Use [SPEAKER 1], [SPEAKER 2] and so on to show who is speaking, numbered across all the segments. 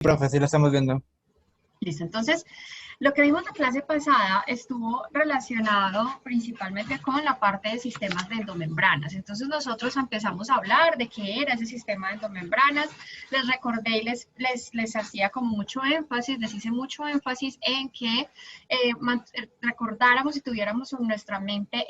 [SPEAKER 1] Profe, sí lo estamos viendo.
[SPEAKER 2] Listo, entonces, lo que vimos la clase pasada estuvo relacionado principalmente con la parte de sistemas de endomembranas. Entonces, nosotros empezamos a hablar de qué era ese sistema de endomembranas. Les recordé y les hacía como mucho énfasis, les hice mucho énfasis en que recordáramos y tuviéramos en nuestra mente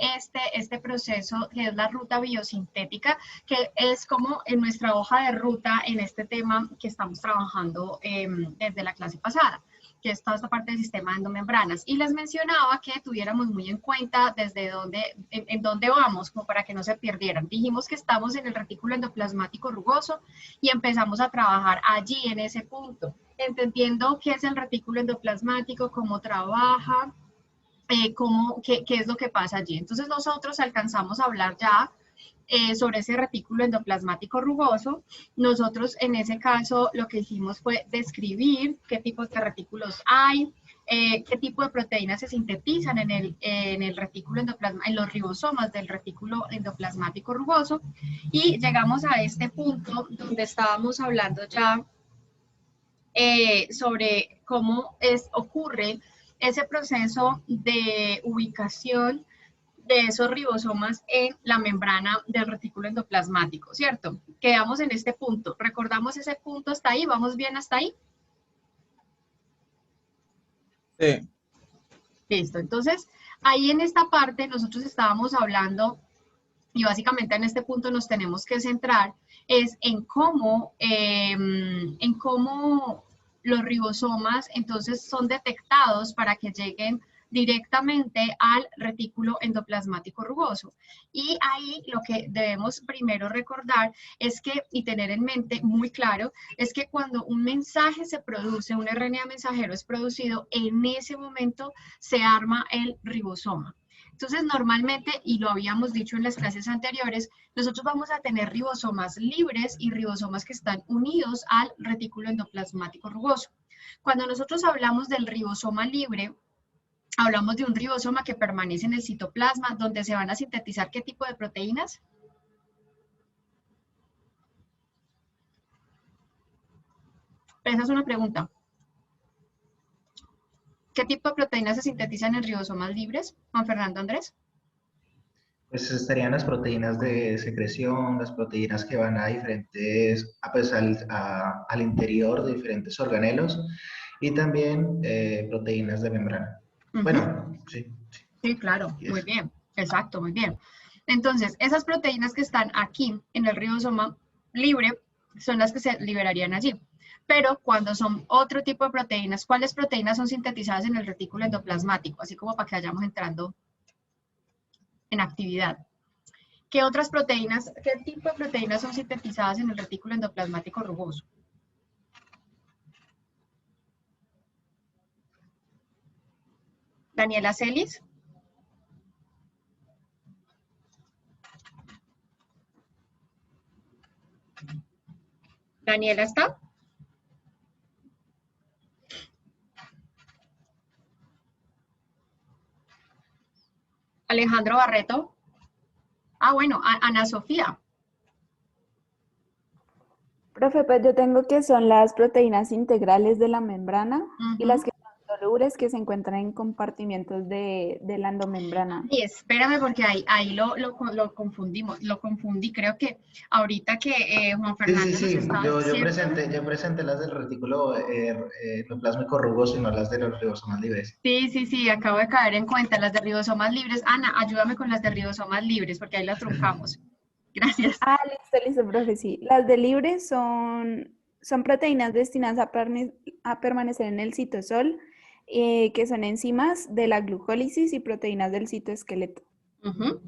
[SPEAKER 2] este proceso que es la ruta biosintética, que es como en nuestra hoja de ruta en este tema que estamos trabajando desde la clase pasada, que es toda esta parte del sistema de endomembranas. Y les mencionaba que tuviéramos muy en cuenta desde dónde, en dónde vamos, como para que no se perdieran. Dijimos que estamos en el retículo endoplasmático rugoso y empezamos a trabajar allí, en ese punto, entendiendo qué es el retículo endoplasmático, cómo trabaja, qué es lo que pasa allí. Entonces nosotros alcanzamos a hablar ya sobre ese retículo endoplasmático rugoso. Nosotros en ese caso lo que hicimos fue describir qué tipos de retículos hay, qué tipo de proteínas se sintetizan en el retículo endoplasmático, en los ribosomas del retículo endoplasmático rugoso, y llegamos a este punto donde estábamos hablando ya sobre cómo ocurre ese proceso de ubicación de esos ribosomas en la membrana del retículo endoplasmático, ¿cierto? Quedamos en este punto. ¿Recordamos ese punto hasta ahí? ¿Vamos bien hasta ahí?
[SPEAKER 1] Sí.
[SPEAKER 2] Listo. Entonces, ahí en esta parte nosotros estábamos hablando, y básicamente en este punto nos tenemos que centrar, es en cómo los ribosomas entonces son detectados para que lleguen directamente al retículo endoplasmático rugoso. Y ahí lo que debemos primero recordar es que, y tener en mente muy claro, es que cuando un mensaje se produce, un RNA mensajero es producido, en ese momento se arma el ribosoma. Entonces, normalmente, y lo habíamos dicho en las clases anteriores, nosotros vamos a tener ribosomas libres y ribosomas que están unidos al retículo endoplasmático rugoso. Cuando nosotros hablamos del ribosoma libre, hablamos de un ribosoma que permanece en el citoplasma, donde se van a sintetizar ¿qué tipo de proteínas? Esa es una pregunta. ¿Qué tipo de proteínas se sintetizan en ribosomas libres, Juan Fernando Andrés?
[SPEAKER 3] Pues estarían las proteínas de secreción, las proteínas que van a diferentes, pues al interior de diferentes organelos y también proteínas de membrana. Bueno, sí.
[SPEAKER 2] Sí, claro, muy bien, exacto, muy bien. Entonces, esas proteínas que están aquí en el ribosoma libre son las que se liberarían allí. Pero cuando son otro tipo de proteínas, ¿cuáles proteínas son sintetizadas en el retículo endoplasmático? Así como para que vayamos entrando en actividad. ¿Qué otras proteínas, qué tipo de proteínas son sintetizadas en el retículo endoplasmático rugoso? Daniela Celis. ¿Daniela está? Alejandro Barreto. Ah, bueno, Ana Sofía.
[SPEAKER 4] Profe, pues yo tengo que son las proteínas integrales de la membrana y las que son solubles que se encuentran en compartimientos de la endomembrana.
[SPEAKER 2] Y espérame porque ahí lo confundimos, lo confundí. Creo que ahorita que Juan Fernando
[SPEAKER 3] Sí.
[SPEAKER 2] nos está
[SPEAKER 3] Yo presenté las del retículo endoplásmico rugoso y no las de los ribosomas libres.
[SPEAKER 2] Sí, acabo de caer en cuenta, las de ribosomas libres. Ana, ayúdame con las de ribosomas libres porque ahí las truncamos. Gracias.
[SPEAKER 4] Ah, listo, profe, sí. Las de libre son proteínas destinadas a permanecer en el citosol, que son enzimas de la glucólisis y proteínas del citoesqueleto.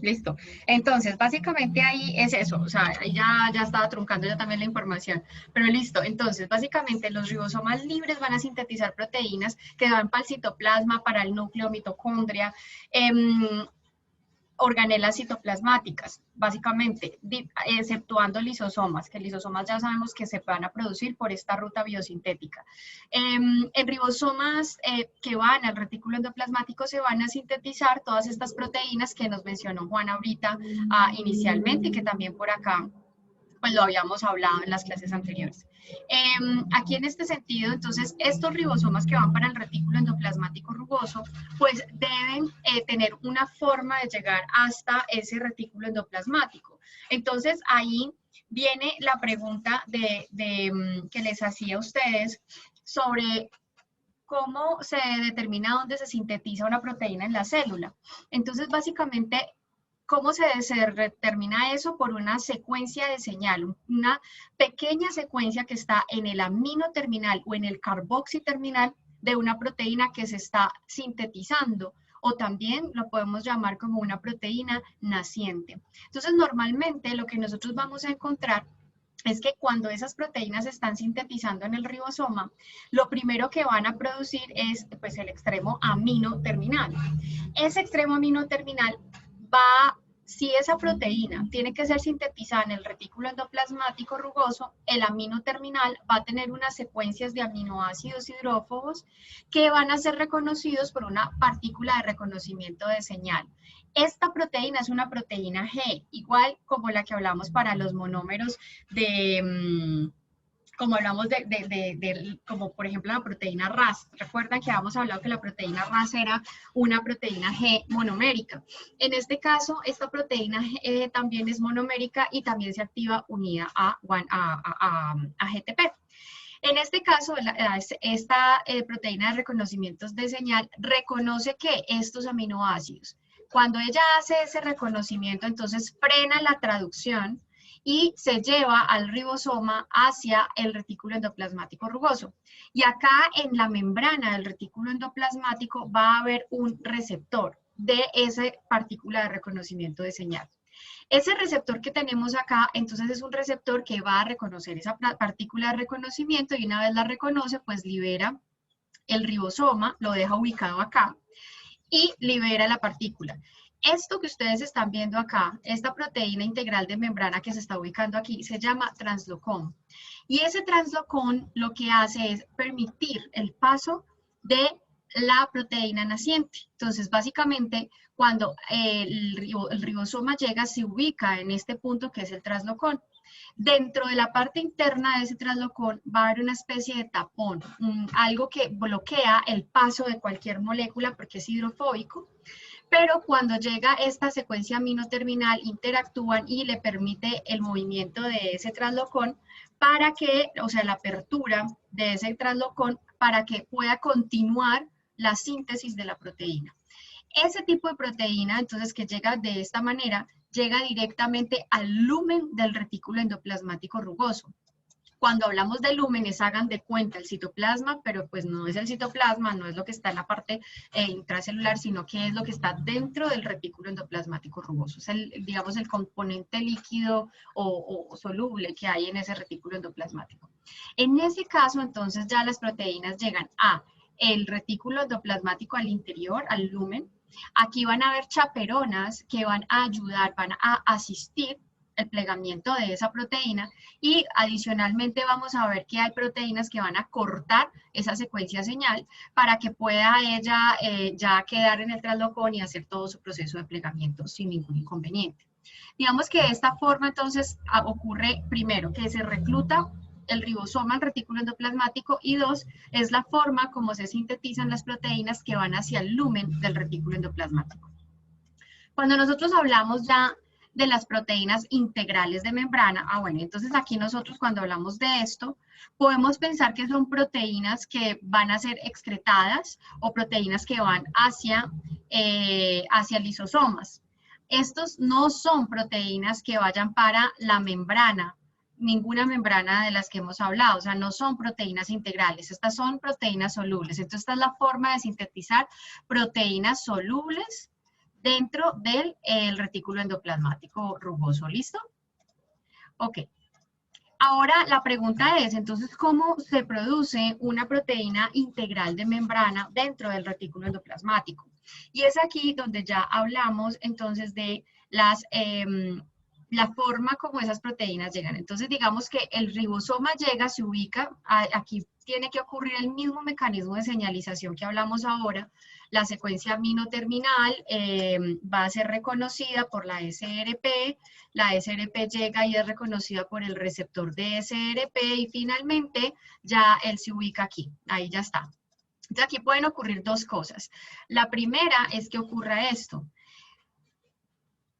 [SPEAKER 2] Listo. Entonces, básicamente ahí es eso, o sea, ahí ya estaba truncando ya también la información, pero listo. Entonces, básicamente los ribosomas libres van a sintetizar proteínas que van para el citoplasma, para el núcleo, mitocondria, organelas citoplasmáticas, básicamente, exceptuando lisosomas, que lisosomas ya sabemos que se van a producir por esta ruta biosintética. En ribosomas que van al retículo endoplasmático se van a sintetizar todas estas proteínas que nos mencionó Juan ahorita inicialmente y que también por acá pues lo habíamos hablado en las clases anteriores. Aquí en este sentido, entonces, estos ribosomas que van para el retículo endoplasmático rugoso, pues deben tener una forma de llegar hasta ese retículo endoplasmático. Entonces, ahí viene la pregunta que les hacía a ustedes sobre cómo se determina dónde se sintetiza una proteína en la célula. Entonces, básicamente, ¿cómo se determina eso? Por una secuencia de señal, una pequeña secuencia que está en el amino terminal o en el carboxiterminal de una proteína que se está sintetizando, o también lo podemos llamar como una proteína naciente. Entonces, normalmente lo que nosotros vamos a encontrar es que cuando esas proteínas se están sintetizando en el ribosoma, lo primero que van a producir es pues, el extremo amino terminal. Ese extremo amino terminal va, si esa proteína tiene que ser sintetizada en el retículo endoplasmático rugoso, el amino terminal va a tener unas secuencias de aminoácidos hidrófobos que van a ser reconocidos por una partícula de reconocimiento de señal. Esta proteína es una proteína G, igual como la que hablamos para los monómeros como hablamos como por ejemplo la proteína RAS. Recuerdan que habíamos hablado que la proteína RAS era una proteína G monomérica. En este caso, esta proteína G también es monomérica y también se activa unida a GTP. En este caso, esta proteína de reconocimientos de señal reconoce que estos aminoácidos, cuando ella hace ese reconocimiento, entonces frena la traducción y se lleva al ribosoma hacia el retículo endoplasmático rugoso. Y acá en la membrana del retículo endoplasmático va a haber un receptor de esa partícula de reconocimiento de señal. Ese receptor que tenemos acá, entonces es un receptor que va a reconocer esa partícula de reconocimiento y una vez la reconoce, pues libera el ribosoma, lo deja ubicado acá y libera la partícula. Esto que ustedes están viendo acá, esta proteína integral de membrana que se está ubicando aquí, se llama translocón. Y ese translocón lo que hace es permitir el paso de la proteína naciente. Entonces, básicamente, cuando el ribosoma llega, se ubica en este punto que es el translocón. Dentro de la parte interna de ese translocón va a haber una especie de tapón, algo que bloquea el paso de cualquier molécula porque es hidrofóbico. Pero cuando llega esta secuencia amino terminal, interactúan y le permite el movimiento de ese translocón para que, o sea, la apertura de ese translocón para que pueda continuar la síntesis de la proteína. Ese tipo de proteína, entonces, que llega de esta manera, llega directamente al lumen del retículo endoplasmático rugoso. Cuando hablamos de lúmenes, hagan de cuenta el citoplasma, pero pues no es el citoplasma, no es lo que está en la parte intracelular, sino que es lo que está dentro del retículo endoplasmático rugoso. Es digamos, el componente líquido o soluble que hay en ese retículo endoplasmático. En ese caso, entonces, ya las proteínas llegan a el retículo endoplasmático al interior, al lumen. Aquí van a haber chaperonas que van a ayudar, van a asistir el plegamiento de esa proteína y adicionalmente vamos a ver que hay proteínas que van a cortar esa secuencia señal para que pueda ella ya quedar en el translocón y hacer todo su proceso de plegamiento sin ningún inconveniente. Digamos que de esta forma entonces ocurre primero que se recluta el ribosoma al retículo endoplasmático y dos, es la forma como se sintetizan las proteínas que van hacia el lumen del retículo endoplasmático. Cuando nosotros hablamos ya de las proteínas integrales de membrana, bueno, entonces aquí nosotros cuando hablamos de esto, podemos pensar que son proteínas que van a ser excretadas o proteínas que van hacia lisosomas. Estos no son proteínas que vayan para la membrana, ninguna membrana de las que hemos hablado, o sea, no son proteínas integrales, estas son proteínas solubles. Entonces, esta es la forma de sintetizar proteínas solubles dentro del retículo endoplasmático rugoso. ¿Listo? Ok. Ahora la pregunta es, entonces, ¿cómo se produce una proteína integral de membrana dentro del retículo endoplasmático? Y es aquí donde ya hablamos entonces de las la forma como esas proteínas llegan. Entonces, digamos que el ribosoma llega, se ubica, aquí tiene que ocurrir el mismo mecanismo de señalización que hablamos ahora. La secuencia amino terminal va a ser reconocida por la SRP llega y es reconocida por el receptor de SRP y finalmente ya él se ubica aquí, ahí ya está. Entonces, aquí pueden ocurrir dos cosas. La primera es que ocurra esto.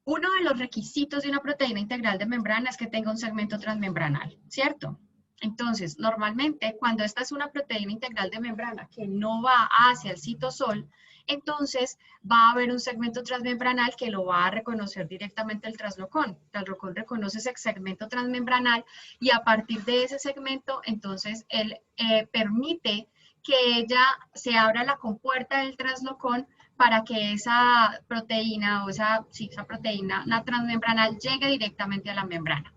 [SPEAKER 2] Uno de los requisitos de una proteína integral de membrana es que tenga un segmento transmembranal, ¿cierto? Entonces, normalmente, cuando esta es una proteína integral de membrana que no va hacia el citosol, entonces va a haber un segmento transmembranal que lo va a reconocer directamente el translocón. El translocón reconoce ese segmento transmembranal y a partir de ese segmento, entonces, él permite que se abra la compuerta del translocón para que esa proteína o esa proteína transmembranal llegue directamente a la membrana.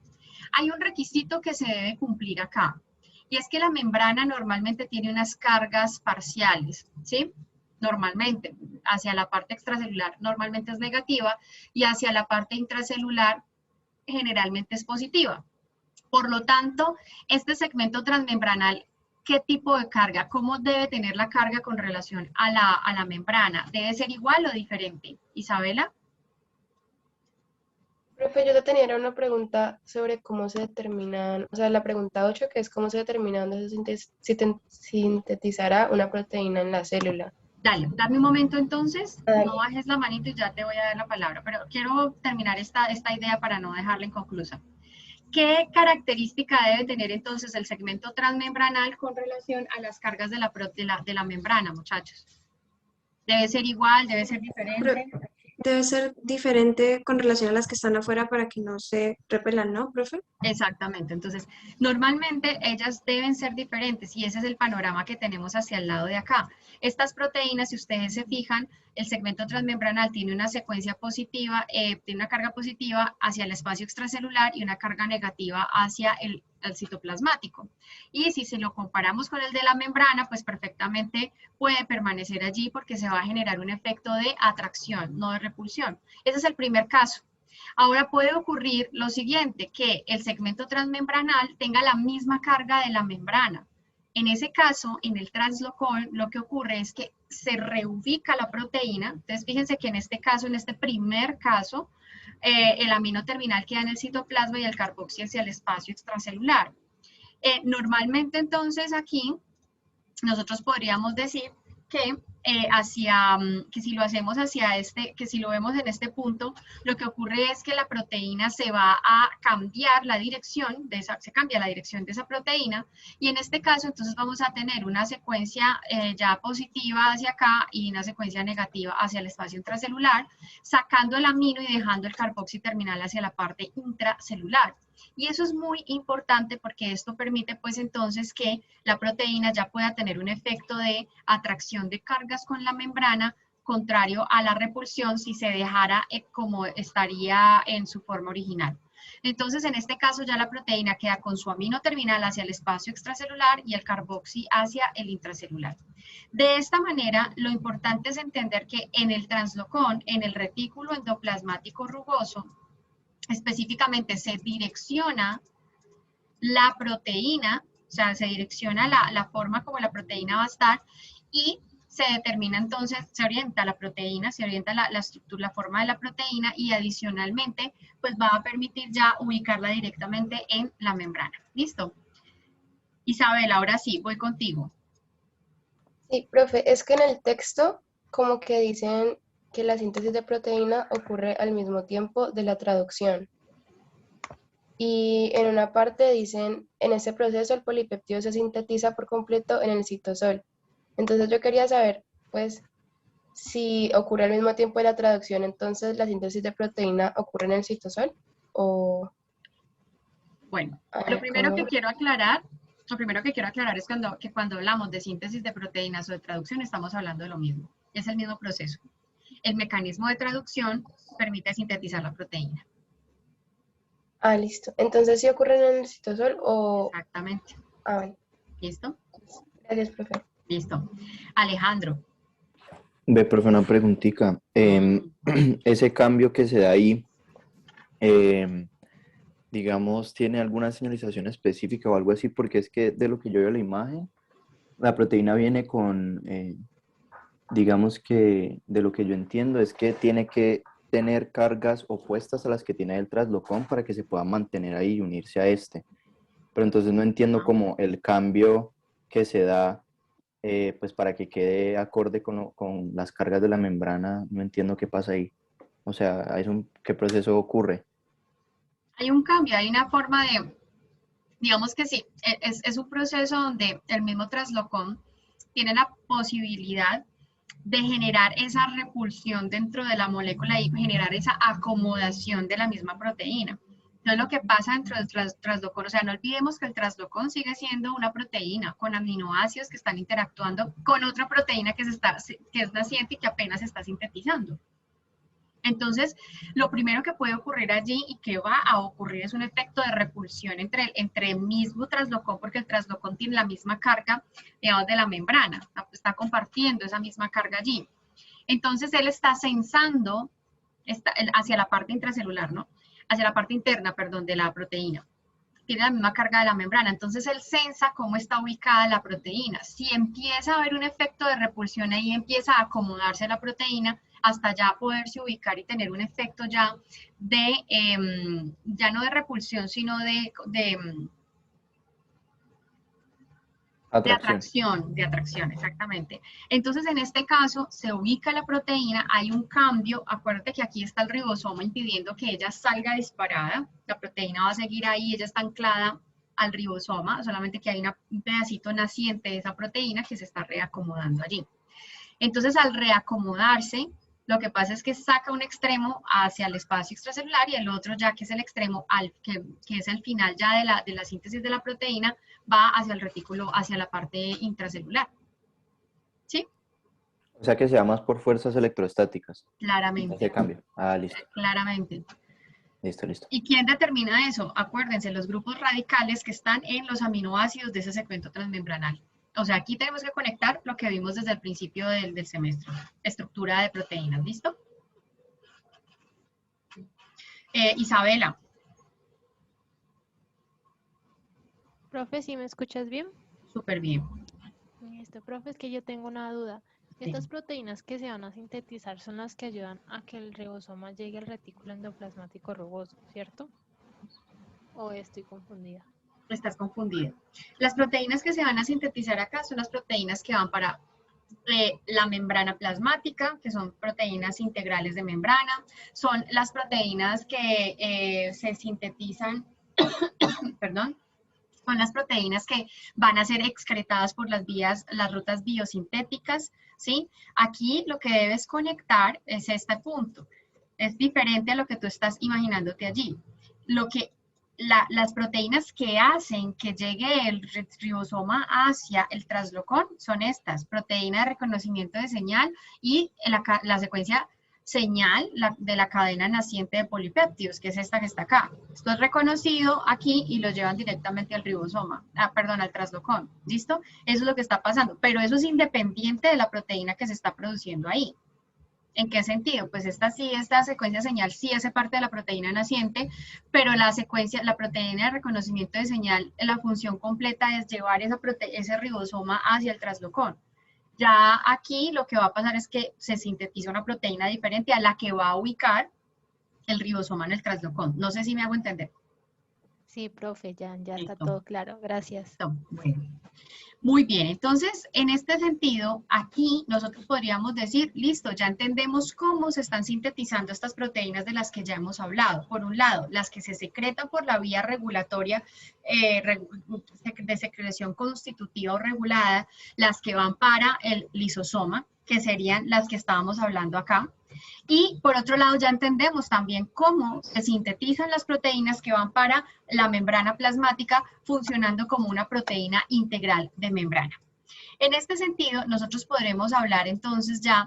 [SPEAKER 2] Hay un requisito que se debe cumplir acá, y es que la membrana normalmente tiene unas cargas parciales, ¿sí? Normalmente, hacia la parte extracelular normalmente es negativa, y hacia la parte intracelular generalmente es positiva. Por lo tanto, este segmento transmembranal, ¿qué tipo de carga? ¿Cómo debe tener la carga con relación a la membrana? ¿Debe ser igual o diferente? Isabela.
[SPEAKER 5] Profe, yo te tenía una pregunta sobre cómo se determinan, o sea, la pregunta 8, que es cómo se determina dónde se sintetizará una proteína en la célula.
[SPEAKER 2] Dale, dame un momento entonces,
[SPEAKER 5] Dale.
[SPEAKER 2] no bajes la manito y ya te voy a dar la palabra, pero quiero terminar esta idea para no dejarla inconclusa. ¿Qué característica debe tener entonces el segmento transmembranal con relación a las cargas de la membrana, muchachos? ¿Debe ser igual? ¿Debe ser diferente?
[SPEAKER 6] Debe ser diferente con relación a las que están afuera para que no se repelan, ¿no, profe?
[SPEAKER 2] Exactamente, entonces normalmente ellas deben ser diferentes y ese es el panorama que tenemos hacia el lado de acá. Estas proteínas, si ustedes se fijan, el segmento transmembranal tiene una secuencia positiva, tiene una carga positiva hacia el espacio extracelular y una carga negativa hacia el citoplasmático. Y si se lo comparamos con el de la membrana, pues perfectamente puede permanecer allí porque se va a generar un efecto de atracción, no de repulsión. Ese es el primer caso. Ahora puede ocurrir lo siguiente, que el segmento transmembranal tenga la misma carga de la membrana. En ese caso, en el translocón, lo que ocurre es que se reubica la proteína. Entonces, fíjense que en este caso, en este primer caso, el amino terminal queda en el citoplasma y el carboxi hacia el espacio extracelular. Normalmente, entonces, aquí, nosotros podríamos decir que si lo hacemos que si lo vemos en este punto, lo que ocurre es que la proteína se va a cambiar la dirección, se cambia la dirección de esa proteína, y en este caso entonces vamos a tener una secuencia ya positiva hacia acá y una secuencia negativa hacia el espacio intracelular, sacando el amino y dejando el carboxi terminal hacia la parte intracelular. Y eso es muy importante porque esto permite pues entonces que la proteína ya pueda tener un efecto de atracción de cargas con la membrana, contrario a la repulsión si se dejara como estaría en su forma original. Entonces en este caso ya la proteína queda con su amino terminal hacia el espacio extracelular y el carboxi hacia el intracelular. De esta manera, lo importante es entender que en el translocón, en el retículo endoplasmático rugoso, específicamente se direcciona la proteína, o sea, se direcciona la forma como la proteína va a estar y se determina entonces, se orienta la proteína, se orienta la estructura, la forma de la proteína y adicionalmente pues va a permitir ya ubicarla directamente en la membrana. ¿Listo? Isabel, ahora sí, voy contigo.
[SPEAKER 5] Sí, profe, es que en el texto como que dicen que la síntesis de proteína ocurre al mismo tiempo de la traducción. Y en una parte dicen, en ese proceso el polipeptido se sintetiza por completo en el citosol. Entonces yo quería saber, pues, si ocurre al mismo tiempo de la traducción, entonces la síntesis de proteína ocurre en el citosol o...
[SPEAKER 2] Bueno, lo primero que quiero aclarar es que cuando hablamos de síntesis de proteínas o de traducción estamos hablando de lo mismo. Es el mismo proceso. El mecanismo de traducción permite sintetizar la proteína.
[SPEAKER 5] Ah, listo. Entonces, ¿sí ocurren en el citosol o...?
[SPEAKER 2] Exactamente.
[SPEAKER 5] Ah, bueno.
[SPEAKER 2] ¿Listo?
[SPEAKER 5] Gracias, profe.
[SPEAKER 2] Listo. Alejandro.
[SPEAKER 7] Ve, profe, una preguntita. Ese cambio que se da ahí, digamos, tiene alguna señalización específica o algo así, porque es que de lo que yo veo en la imagen, la proteína viene con, digamos que de lo que yo entiendo es que tiene que tener cargas opuestas a las que tiene el traslocón para que se pueda mantener ahí y unirse a este. Pero entonces no entiendo como el cambio que se da, pues para que quede acorde con las cargas de la membrana, no entiendo qué pasa ahí. O sea, ¿qué proceso ocurre?
[SPEAKER 2] Hay un cambio, hay una forma de, digamos que sí, es un proceso donde el mismo traslocón tiene la posibilidad de generar esa repulsión dentro de la molécula y generar esa acomodación de la misma proteína. Entonces, lo que pasa dentro del traslocón, o sea, no olvidemos que el traslocón sigue siendo una proteína con aminoácidos que están interactuando con otra proteína que es naciente y que apenas se está sintetizando. Entonces, lo primero que puede ocurrir allí y que va a ocurrir es un efecto de repulsión entre el mismo traslocón, porque el traslocón tiene la misma carga, digamos, de la membrana, está compartiendo esa misma carga allí. Entonces, él está sensando hacia la parte intracelular, ¿no? Hacia la parte interna, perdón, de la proteína. Tiene la misma carga de la membrana, entonces él sensa cómo está ubicada la proteína. Si empieza a haber un efecto de repulsión ahí, empieza a acomodarse la proteína, hasta ya poderse ubicar y tener un efecto ya de, ya no de repulsión, sino de atracción, exactamente. Entonces, en este caso, se ubica la proteína, hay un cambio, acuérdate que aquí está el ribosoma impidiendo que ella salga disparada, la proteína va a seguir ahí, ella está anclada al ribosoma, solamente que hay un pedacito naciente de esa proteína que se está reacomodando allí. Entonces, al reacomodarse, lo que pasa es que saca un extremo hacia el espacio extracelular y el otro ya que es el extremo, que es el final ya de la síntesis de la proteína, va hacia el retículo, hacia la parte intracelular. ¿Sí?
[SPEAKER 7] O sea que se da más por fuerzas electrostáticas.
[SPEAKER 2] Claramente.
[SPEAKER 7] Ese cambio. Ah, listo.
[SPEAKER 2] Claramente.
[SPEAKER 7] Listo.
[SPEAKER 2] ¿Y quién determina eso? Acuérdense, los grupos radicales que están en los aminoácidos de ese segmento transmembranal. O sea, aquí tenemos que conectar lo que vimos desde el principio del semestre. Estructura de proteínas, ¿listo? Isabela.
[SPEAKER 8] Profe, ¿sí me escuchas bien?
[SPEAKER 2] Súper bien.
[SPEAKER 8] Listo, profe, es que yo tengo una duda. Estas proteínas que se van a sintetizar son las que ayudan a que el ribosoma llegue al retículo endoplasmático rugoso, ¿cierto? ¿O estoy confundida?
[SPEAKER 2] Estás confundida. Las proteínas que se van a sintetizar acá son las proteínas que van para la membrana plasmática, que son proteínas integrales de membrana, son las proteínas que se sintetizan, perdón, son las proteínas que van a ser excretadas por las rutas biosintéticas, ¿sí? Aquí lo que debes conectar es este punto. Es diferente a lo que tú estás imaginándote allí. Las proteínas que hacen que llegue el ribosoma hacia el traslocón son estas, proteína de reconocimiento de señal y la secuencia señal de la cadena naciente de polipéptidos, que es esta que está acá. Esto es reconocido aquí y lo llevan directamente al ribosoma, al traslocón, ¿listo? Eso es lo que está pasando, pero eso es independiente de la proteína que se está produciendo ahí. ¿En qué sentido? Pues esta secuencia señal sí hace parte de la proteína naciente, pero la proteína de reconocimiento de señal, la función completa es llevar ese ribosoma hacia el traslocón. Ya aquí lo que va a pasar es que se sintetiza una proteína diferente a la que va a ubicar el ribosoma en el traslocón. No sé si me hago entender.
[SPEAKER 8] Sí, profe, ya está todo claro. Gracias.
[SPEAKER 2] Bueno. Muy bien, entonces, en este sentido, aquí nosotros podríamos decir, listo, ya entendemos cómo se están sintetizando estas proteínas de las que ya hemos hablado. Por un lado, las que se secretan por la vía regulatoria de secreción constitutiva o regulada, las que van para el lisosoma, que serían las que estábamos hablando acá. Y por otro lado ya entendemos también cómo se sintetizan las proteínas que van para la membrana plasmática funcionando como una proteína integral de membrana. En este sentido, nosotros podremos hablar entonces ya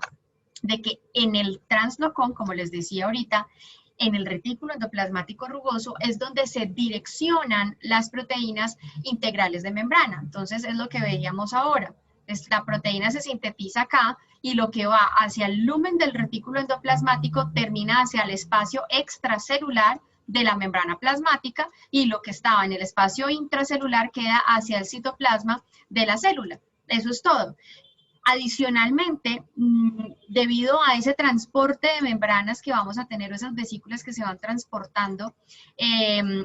[SPEAKER 2] de que en el translocón, como les decía ahorita, en el retículo endoplasmático rugoso es donde se direccionan las proteínas integrales de membrana. Entonces es lo que veíamos ahora. La proteína se sintetiza acá y lo que va hacia el lumen del retículo endoplasmático termina hacia el espacio extracelular de la membrana plasmática y lo que estaba en el espacio intracelular queda hacia el citoplasma de la célula. Eso es todo. Adicionalmente, debido a ese transporte de membranas que vamos a tener, o esas vesículas que se van transportando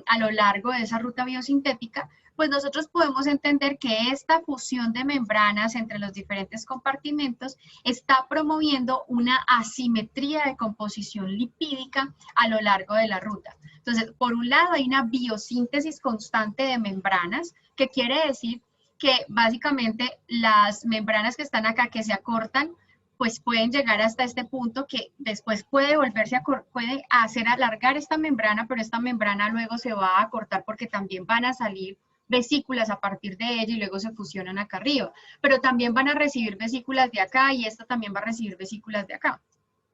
[SPEAKER 2] a lo largo de esa ruta biosintética, pues nosotros podemos entender que esta fusión de membranas entre los diferentes compartimentos está promoviendo una asimetría de composición lipídica a lo largo de la ruta. Entonces, por un lado hay una biosíntesis constante de membranas, que quiere decir que básicamente las membranas que están acá, que se acortan, pues pueden llegar hasta este punto que después puede volverse a puede hacer alargar esta membrana, pero esta membrana luego se va a acortar porque también van a salir vesículas a partir de ella y luego se fusionan acá arriba. Pero también van a recibir vesículas de acá y esta también va a recibir vesículas de acá.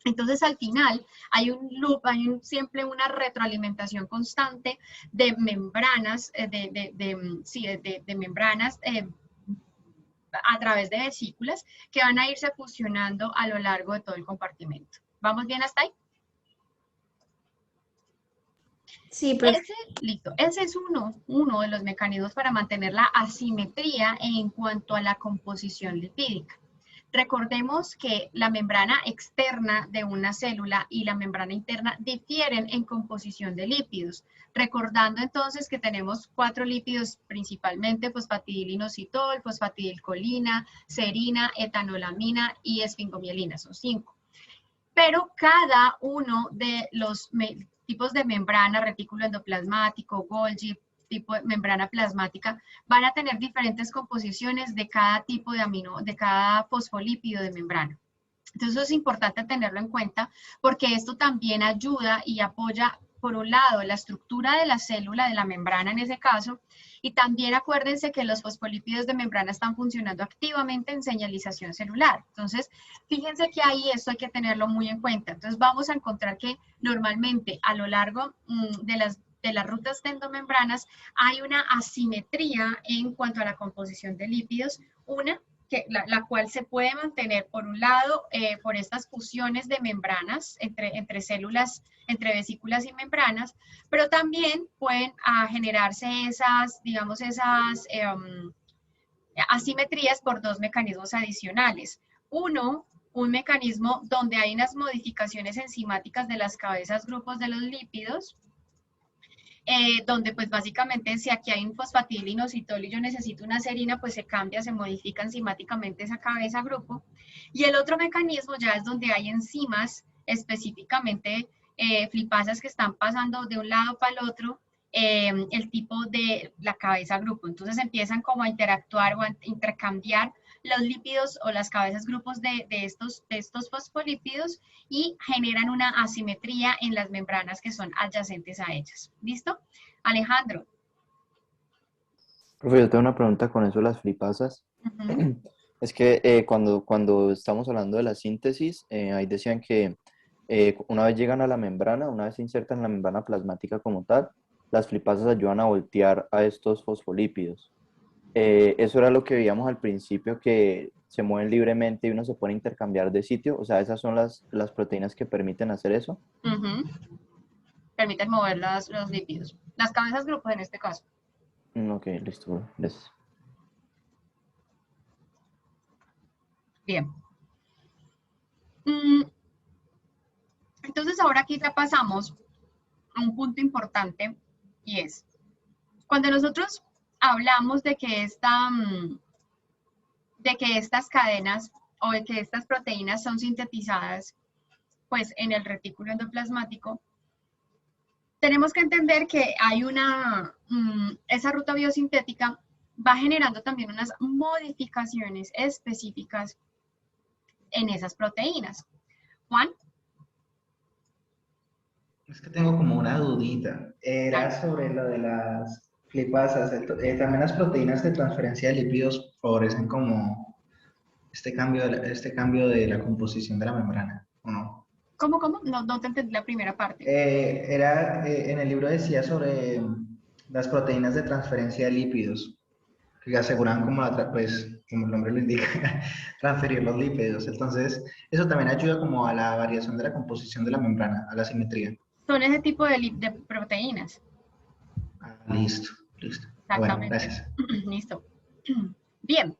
[SPEAKER 2] Entonces, al final, hay un loop, siempre una retroalimentación constante de membranas, de membranas a través de vesículas que van a irse fusionando a lo largo de todo el compartimento. ¿Vamos bien hasta ahí?
[SPEAKER 6] Sí, profe.
[SPEAKER 2] Listo. Ese es uno de los mecanismos para mantener la asimetría en cuanto a la composición lipídica. Recordemos que la membrana externa de una célula y la membrana interna difieren en composición de lípidos. Recordando entonces que tenemos 4 lípidos principalmente, fosfatidilinositol, fosfatidilcolina, serina, etanolamina y esfingomielina, son 5. Pero cada uno de los tipos de membrana, retículo endoplasmático, Golgi, tipo de membrana plasmática, van a tener diferentes composiciones de cada tipo de cada fosfolípido de membrana. Entonces eso es importante tenerlo en cuenta porque esto también ayuda y apoya, por un lado, la estructura de la célula, de la membrana en ese caso, y también acuérdense que los fosfolípidos de membrana están funcionando activamente en señalización celular. Entonces, fíjense que ahí esto hay que tenerlo muy en cuenta. Entonces vamos a encontrar que normalmente a lo largo de las rutas de endomembranas hay una asimetría en cuanto a la composición de lípidos, la cual se puede mantener por un lado por estas fusiones de membranas entre células, entre vesículas y membranas, pero también pueden generarse esas asimetrías por 2 mecanismos adicionales. Un mecanismo donde hay unas modificaciones enzimáticas de las cabezas grupos de los lípidos, donde pues básicamente si aquí hay un fosfatidilinositol y yo necesito una serina, pues se cambia, se modifica enzimáticamente esa cabeza grupo. Y el otro mecanismo ya es donde hay enzimas específicamente flipasas que están pasando de un lado para el otro, el tipo de la cabeza grupo. Entonces empiezan como a interactuar o a intercambiar los lípidos o las cabezas grupos de estos fosfolípidos y generan una asimetría en las membranas que son adyacentes a ellas. ¿Listo? Alejandro.
[SPEAKER 7] Profe, yo tengo una pregunta con eso de las flipasas. Es que cuando estamos hablando de la síntesis, ahí decían que una vez llegan a la membrana, una vez se insertan en la membrana plasmática como tal, las flipasas ayudan a voltear a estos fosfolípidos. Eso era lo que veíamos al principio, que se mueven libremente y uno se puede intercambiar de sitio. O sea, esas son las proteínas que permiten hacer eso.
[SPEAKER 2] Permiten mover los lípidos. Las cabezas grupos en este caso.
[SPEAKER 7] Ok, listo. Gracias.
[SPEAKER 2] Bien. Entonces ahora aquí ya pasamos a un punto importante y es, cuando nosotros hablamos de que estas cadenas o de que estas proteínas son sintetizadas pues en el retículo endoplasmático, tenemos que entender que hay esa ruta biosintética va generando también unas modificaciones específicas en esas proteínas. Juan.
[SPEAKER 3] Es que tengo como una dudita. Era sobre lo de las flipasas. También las proteínas de transferencia de lípidos favorecen como este cambio de la composición de la membrana, ¿o no?
[SPEAKER 2] ¿Cómo? No te entendí la primera parte.
[SPEAKER 3] En el libro decía sobre las proteínas de transferencia de lípidos, que aseguran como como el nombre lo indica, transferir los lípidos. Entonces, eso también ayuda como a la variación de la composición de la membrana, a la simetría.
[SPEAKER 2] Son ese tipo de proteínas.
[SPEAKER 3] Listo, listo. Bueno,
[SPEAKER 2] Exactamente.
[SPEAKER 3] gracias.
[SPEAKER 2] Listo. Bien.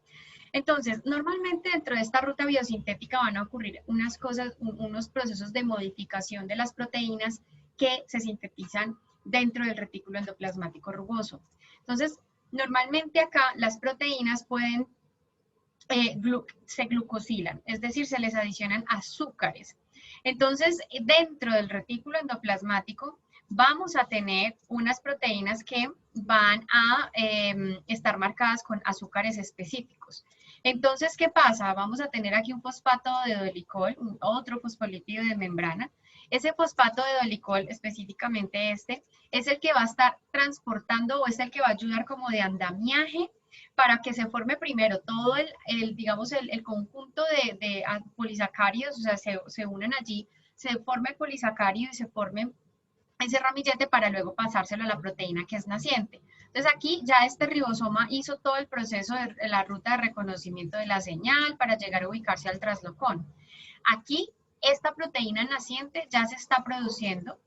[SPEAKER 2] Entonces, normalmente dentro de esta ruta biosintética van a ocurrir unas cosas, unos procesos de modificación de las proteínas que se sintetizan dentro del retículo endoplasmático rugoso. Entonces, normalmente acá las proteínas pueden, se glucosilan, es decir, se les adicionan azúcares. Entonces, dentro del retículo endoplasmático vamos a tener unas proteínas que van a estar marcadas con azúcares específicos. Entonces, ¿qué pasa? Vamos a tener aquí un fosfato de dolicol, otro fosfolípido de membrana. Ese fosfato de dolicol, específicamente este, es el que va a estar transportando o es el que va a ayudar como de andamiaje para que se forme primero todo digamos, el conjunto de polisacáridos, o sea, se unen allí, se forme el polisacárido y se forme ese ramillete para luego pasárselo a la proteína que es naciente. Entonces aquí ya este ribosoma hizo todo el proceso de la ruta de reconocimiento de la señal para llegar a ubicarse al traslocón. Aquí esta proteína naciente ya se está produciendo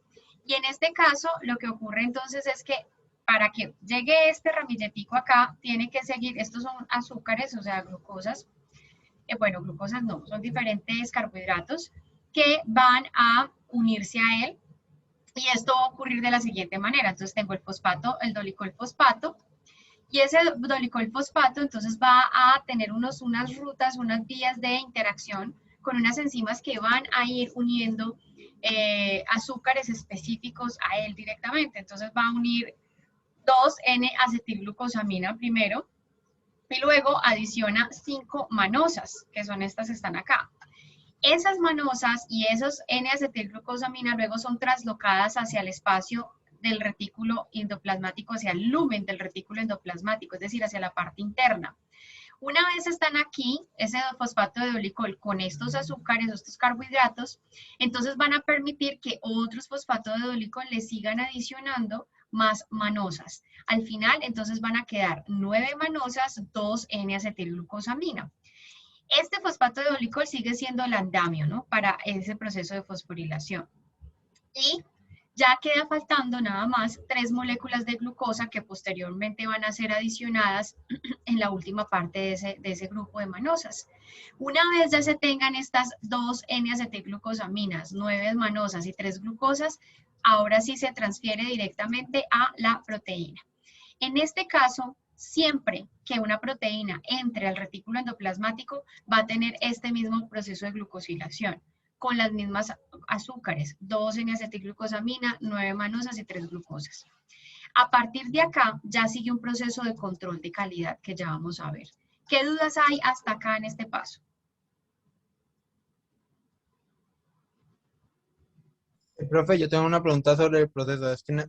[SPEAKER 2] y en este caso lo que ocurre entonces es que para que llegue este ramilletico acá tiene que seguir, estos son azúcares, o sea, glucosas, bueno, glucosas no, son diferentes carbohidratos que van a unirse a él. Y esto va a ocurrir de la siguiente manera. Entonces tengo el fosfato, el dolicol fosfato, y ese dolicol fosfato entonces va a tener unas rutas, unas vías de interacción con unas enzimas que van a ir uniendo azúcares específicos a él directamente. Entonces va a unir 2N-acetilglucosamina primero, y luego adiciona 5 manosas, que son estas que están acá. Esas manosas y esos N-acetilglucosamina luego son traslocadas hacia el espacio del retículo endoplasmático, hacia el lumen del retículo endoplasmático, es decir, hacia la parte interna. Una vez están aquí, ese fosfato de dolicol con estos azúcares, estos carbohidratos, entonces van a permitir que otros fosfatos de dolicol le sigan adicionando más manosas. Al final, entonces van a quedar 9 manosas, 2 N-acetilglucosamina. Este fosfato de dolicol sigue siendo el andamio, ¿no? Para ese proceso de fosforilación. Y ya queda faltando nada más 3 moléculas de glucosa que posteriormente van a ser adicionadas en la última parte de ese grupo de manosas. Una vez ya se tengan estas 2 N-acetilglucosaminas, 9 manosas y 3 glucosas, ahora sí se transfiere directamente a la proteína. En este caso, siempre que una proteína entre al retículo endoplasmático va a tener este mismo proceso de glucosilación con las mismas azúcares, 2 N-acetilglucosamina, 9 manosas y 3 glucosas. A partir de acá ya sigue un proceso de control de calidad que ya vamos a ver. ¿Qué dudas hay hasta acá en este paso?
[SPEAKER 1] Profe, yo tengo una pregunta sobre el proceso. Es que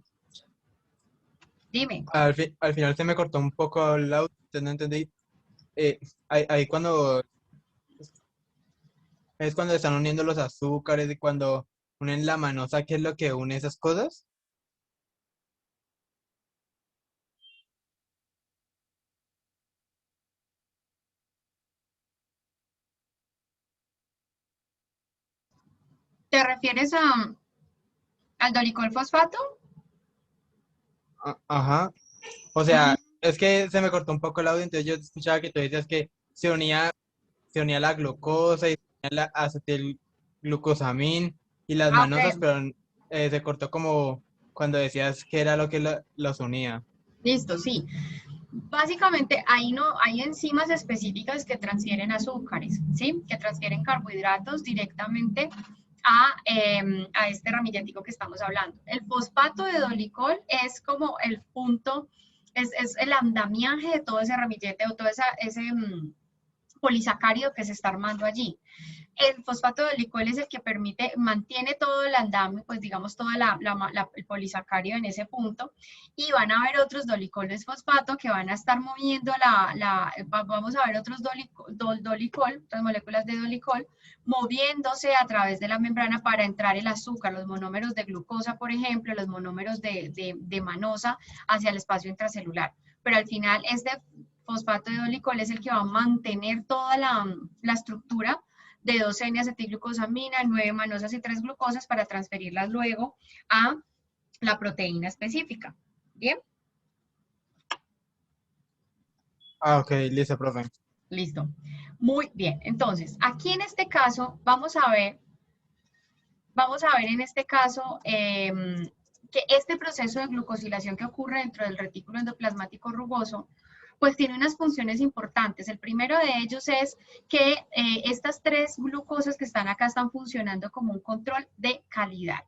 [SPEAKER 2] Dime.
[SPEAKER 1] al final se me cortó un poco el audio, entonces no entendí. Ahí cuando es cuando están uniendo los azúcares y cuando unen la manosa, ¿qué es lo que une esas cosas?
[SPEAKER 2] ¿Te refieres al dolicol fosfato?
[SPEAKER 1] Ajá. O sea, es que se me cortó un poco el audio, entonces yo escuchaba que tú decías que se unía la glucosa y se unía la acetilglucosamina y las
[SPEAKER 2] Ah,
[SPEAKER 1] manosas,
[SPEAKER 2] ok.
[SPEAKER 1] pero se cortó como cuando decías que era lo que los unía.
[SPEAKER 2] Listo, sí. Básicamente, ahí no hay enzimas específicas que transfieren azúcares, ¿sí? Que transfieren carbohidratos directamente a este ramilletico que estamos hablando. El fosfato de dolicol es como el punto, es el andamiaje de todo ese ramillete o todo ese polisacárido que se está armando allí. El fosfato de dolicol es el que mantiene todo el andamio, pues digamos todo el polisacárido en ese punto, y van a haber otros dolicoles fosfato que van a estar moviendo vamos a ver otros dolicol, otras moléculas de dolicol, moviéndose a través de la membrana para entrar el azúcar, los monómeros de glucosa, por ejemplo, los monómeros de manosa hacia el espacio intracelular. Pero al final este fosfato de dolicol es el que va a mantener toda la estructura de 2N-acetilglucosamina, 9 manosas y 3 glucosas para transferirlas luego a la proteína específica. ¿Bien?
[SPEAKER 1] Ah, ok, listo, profe.
[SPEAKER 2] Listo. Muy bien. Entonces, aquí en este caso, vamos a ver en este caso que este proceso de glucosilación que ocurre dentro del retículo endoplasmático rugoso, pues tiene unas funciones importantes. El primero de ellos es que estas 3 glucosas que están acá están funcionando como un control de calidad.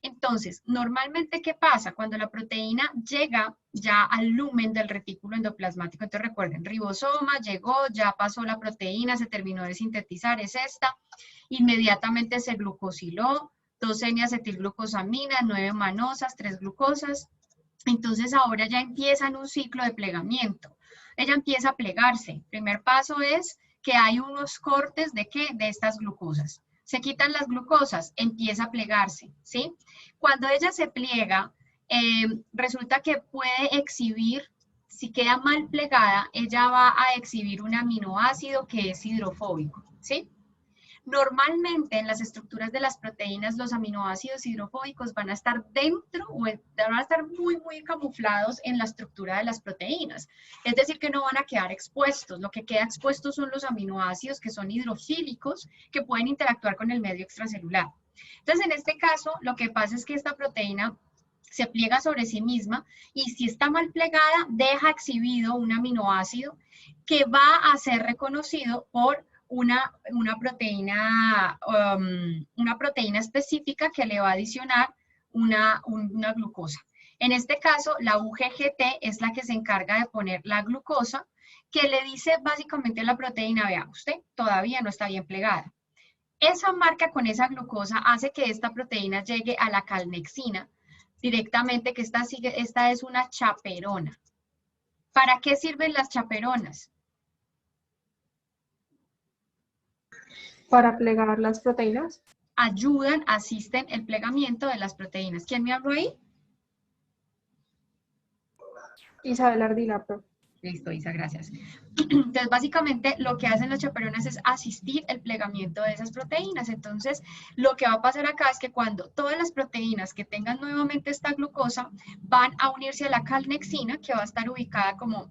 [SPEAKER 2] Entonces, normalmente, ¿qué pasa? Cuando la proteína llega ya al lumen del retículo endoplasmático, entonces recuerden, ribosoma, llegó, ya pasó la proteína, se terminó de sintetizar, es esta, inmediatamente se glucosiló, 2N-acetilglucosamina, 9 manosas, 3 glucosas, entonces ahora ya empiezan un ciclo de plegamiento. Ella empieza a plegarse. Primer paso es que hay unos cortes ¿de qué? De estas glucosas. Se quitan las glucosas, empieza a plegarse, ¿sí? Cuando ella se pliega, resulta que puede exhibir, si queda mal plegada, ella va a exhibir un aminoácido que es hidrofóbico, ¿sí? Normalmente en las estructuras de las proteínas los aminoácidos hidrofóbicos van a estar dentro o van a estar muy, muy camuflados en la estructura de las proteínas. Es decir, que no van a quedar expuestos. Lo que queda expuesto son los aminoácidos que son hidrofílicos que pueden interactuar con el medio extracelular. Entonces, en este caso, lo que pasa es que esta proteína se pliega sobre sí misma y si está mal plegada, deja exhibido un aminoácido que va a ser reconocido por una proteína específica que le va a adicionar una glucosa. En este caso, la UGGT es la que se encarga de poner la glucosa, que le dice básicamente a la proteína, vea, usted todavía no está bien plegada. Esa marca con esa glucosa hace que esta proteína llegue a la calnexina directamente, que esta es una chaperona. ¿Para qué sirven las chaperonas?
[SPEAKER 6] Para plegar las proteínas.
[SPEAKER 2] Ayudan, asisten el plegamiento de las proteínas. ¿Quién me habló ahí?
[SPEAKER 6] Isabel Ardila, profe.
[SPEAKER 2] Listo, Isa, gracias. Entonces, básicamente, lo que hacen las chaperonas es asistir el plegamiento de esas proteínas. Entonces, lo que va a pasar acá es que cuando todas las proteínas que tengan nuevamente esta glucosa van a unirse a la calnexina, que va a estar ubicada como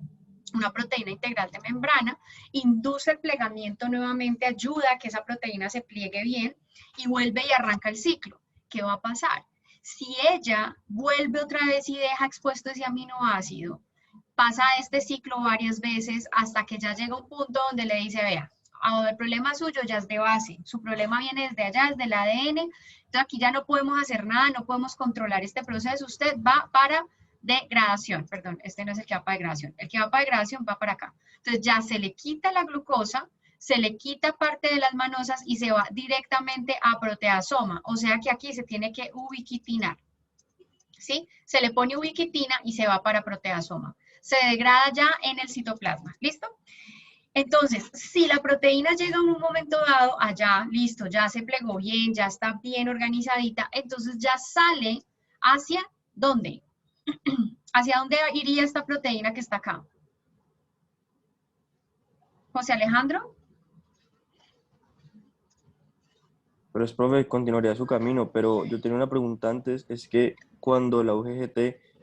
[SPEAKER 2] una proteína integral de membrana, induce el plegamiento nuevamente, ayuda a que esa proteína se pliegue bien y vuelve y arranca el ciclo. ¿Qué va a pasar? Si ella vuelve otra vez y deja expuesto ese aminoácido, pasa este ciclo varias veces hasta que ya llega un punto donde le dice, vea, el problema suyo ya es de base, su problema viene desde allá, desde el ADN, entonces aquí ya no podemos hacer nada, no podemos controlar este proceso, usted va para degradación, perdón, este no es el que va para degradación, el que va para degradación va para acá. Entonces ya se le quita la glucosa, se le quita parte de las manosas y se va directamente a proteasoma, o sea que aquí se tiene que ubiquitinar, ¿sí? Se le pone ubiquitina y se va para proteasoma. Se degrada ya en el citoplasma, ¿listo? Entonces, si la proteína llega en un momento dado allá, listo, ya se plegó bien, ya está bien organizadita, entonces ya sale hacia ¿dónde? ¿Hacia dónde iría esta proteína que está acá? José Alejandro.
[SPEAKER 9] Pero es, profe, continuaría su camino, pero yo tenía una pregunta antes, es que cuando la UGGT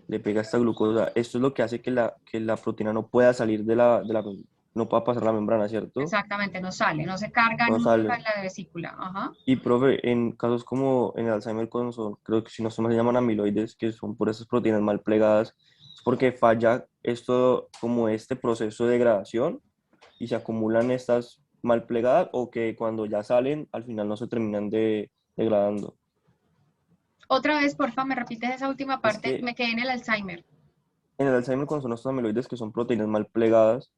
[SPEAKER 9] le pega esta glucosa, esto es lo que hace que la proteína no pueda salir no pueda pasar la membrana, ¿cierto?
[SPEAKER 2] Exactamente, no sale, no se carga
[SPEAKER 9] No
[SPEAKER 2] nunca
[SPEAKER 9] sale.
[SPEAKER 2] en la vesícula. Ajá.
[SPEAKER 9] Y, profe, en casos como en el Alzheimer, creo que si no estoy mal, se llaman amiloides, que son por esas proteínas mal plegadas, es porque falla esto, como este proceso de degradación, y se acumulan estas mal plegadas, o que cuando ya salen, al final no se terminan degradando.
[SPEAKER 2] Otra vez, porfa, me repites esa última
[SPEAKER 9] Es
[SPEAKER 2] parte,
[SPEAKER 9] que
[SPEAKER 2] me quedé en el Alzheimer.
[SPEAKER 9] en el Alzheimer, cuando son estos amiloides, que son proteínas mal plegadas,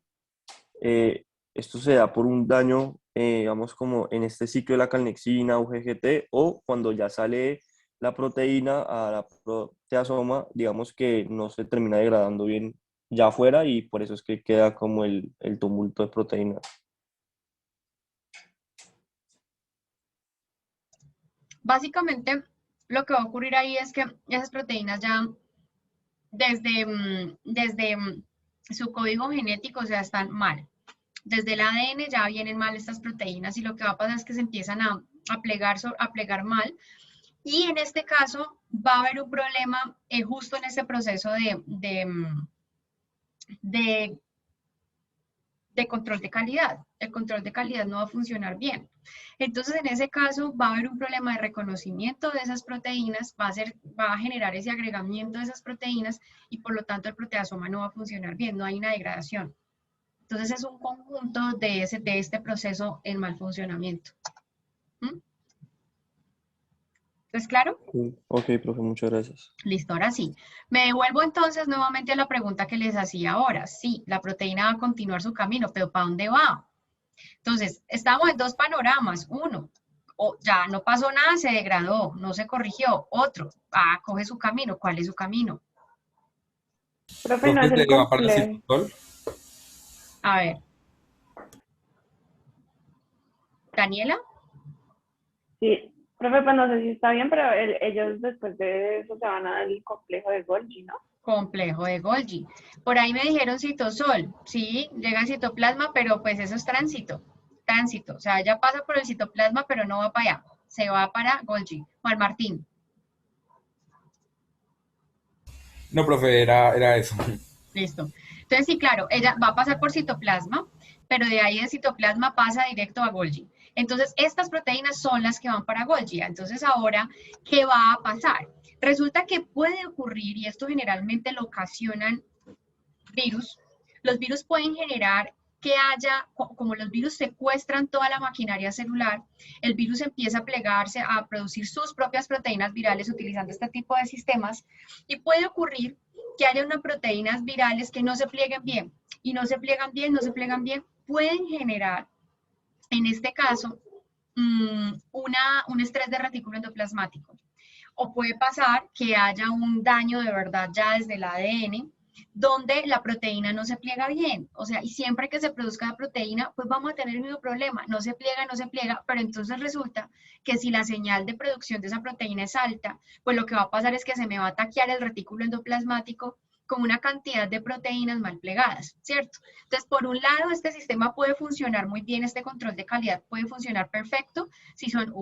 [SPEAKER 9] esto se da por un daño, digamos, como en este ciclo de la calnexina, UGGT, o cuando ya sale la proteína a la proteasoma, digamos que no se termina degradando bien ya afuera, y por eso es que queda como el tumulto de proteínas.
[SPEAKER 2] Básicamente, lo que va a ocurrir ahí es que esas proteínas ya desde su código genético, o sea, están mal. Desde el ADN ya vienen mal estas proteínas y lo que va a pasar es que se empiezan a plegar mal. Y en este caso va a haber un problema justo en este proceso de control de calidad. El control de calidad no va a funcionar bien. Entonces, en ese caso, va a haber un problema de reconocimiento de esas proteínas, va a generar ese agregamiento de esas proteínas y por lo tanto el proteasoma no va a funcionar bien, no hay una degradación. Entonces, es un conjunto de este proceso en mal funcionamiento. ¿Mm? ¿Es claro?
[SPEAKER 9] Ok, profe, muchas gracias.
[SPEAKER 2] Listo, ahora sí. Me devuelvo entonces nuevamente a la pregunta que les hacía ahora. Sí, la proteína va a continuar su camino, pero ¿para dónde va? Entonces, estamos en dos panoramas. Uno, ya no pasó nada, se degradó, no se corrigió. Otro, coge su camino. ¿Cuál es su camino?
[SPEAKER 4] Profe, no es el
[SPEAKER 10] ¿va para el
[SPEAKER 4] complejo.
[SPEAKER 10] citosol?
[SPEAKER 2] A ver. ¿Daniela?
[SPEAKER 4] Sí, profe, pues no sé si está bien, pero ellos después de eso se van al complejo de Golgi, ¿no?
[SPEAKER 2] Complejo de Golgi. Por ahí me dijeron citosol, sí, llega al citoplasma, pero pues eso es tránsito, o sea, ya pasa por el citoplasma, pero no va para allá, se va para Golgi. Juan Martín.
[SPEAKER 10] No, profe, era eso.
[SPEAKER 2] Listo. Entonces, sí, claro, ella va a pasar por citoplasma, pero de ahí de citoplasma pasa directo a Golgi. Entonces, estas proteínas son las que van para Golgi. Entonces, ahora, ¿qué va a pasar? Resulta que puede ocurrir, y esto generalmente lo ocasionan virus, los virus pueden generar que haya, como los virus secuestran toda la maquinaria celular, el virus empieza a plegarse, a producir sus propias proteínas virales utilizando este tipo de sistemas, y puede ocurrir que haya unas proteínas virales que no se plieguen bien, y no se pliegan bien, pueden generar, en este caso, un estrés de retículo endoplasmático. O puede pasar que haya un daño de verdad ya desde el ADN, donde la proteína no se pliega bien. O sea, y siempre que se produzca la proteína, pues vamos a tener el mismo problema. No se pliega, pero entonces resulta que si la señal de producción de esa proteína es alta, pues lo que va a pasar es que se me va a taquear el retículo endoplasmático con una cantidad de proteínas mal plegadas, ¿cierto? Entonces, por un lado, este sistema puede funcionar muy bien, este control de calidad puede funcionar perfecto si son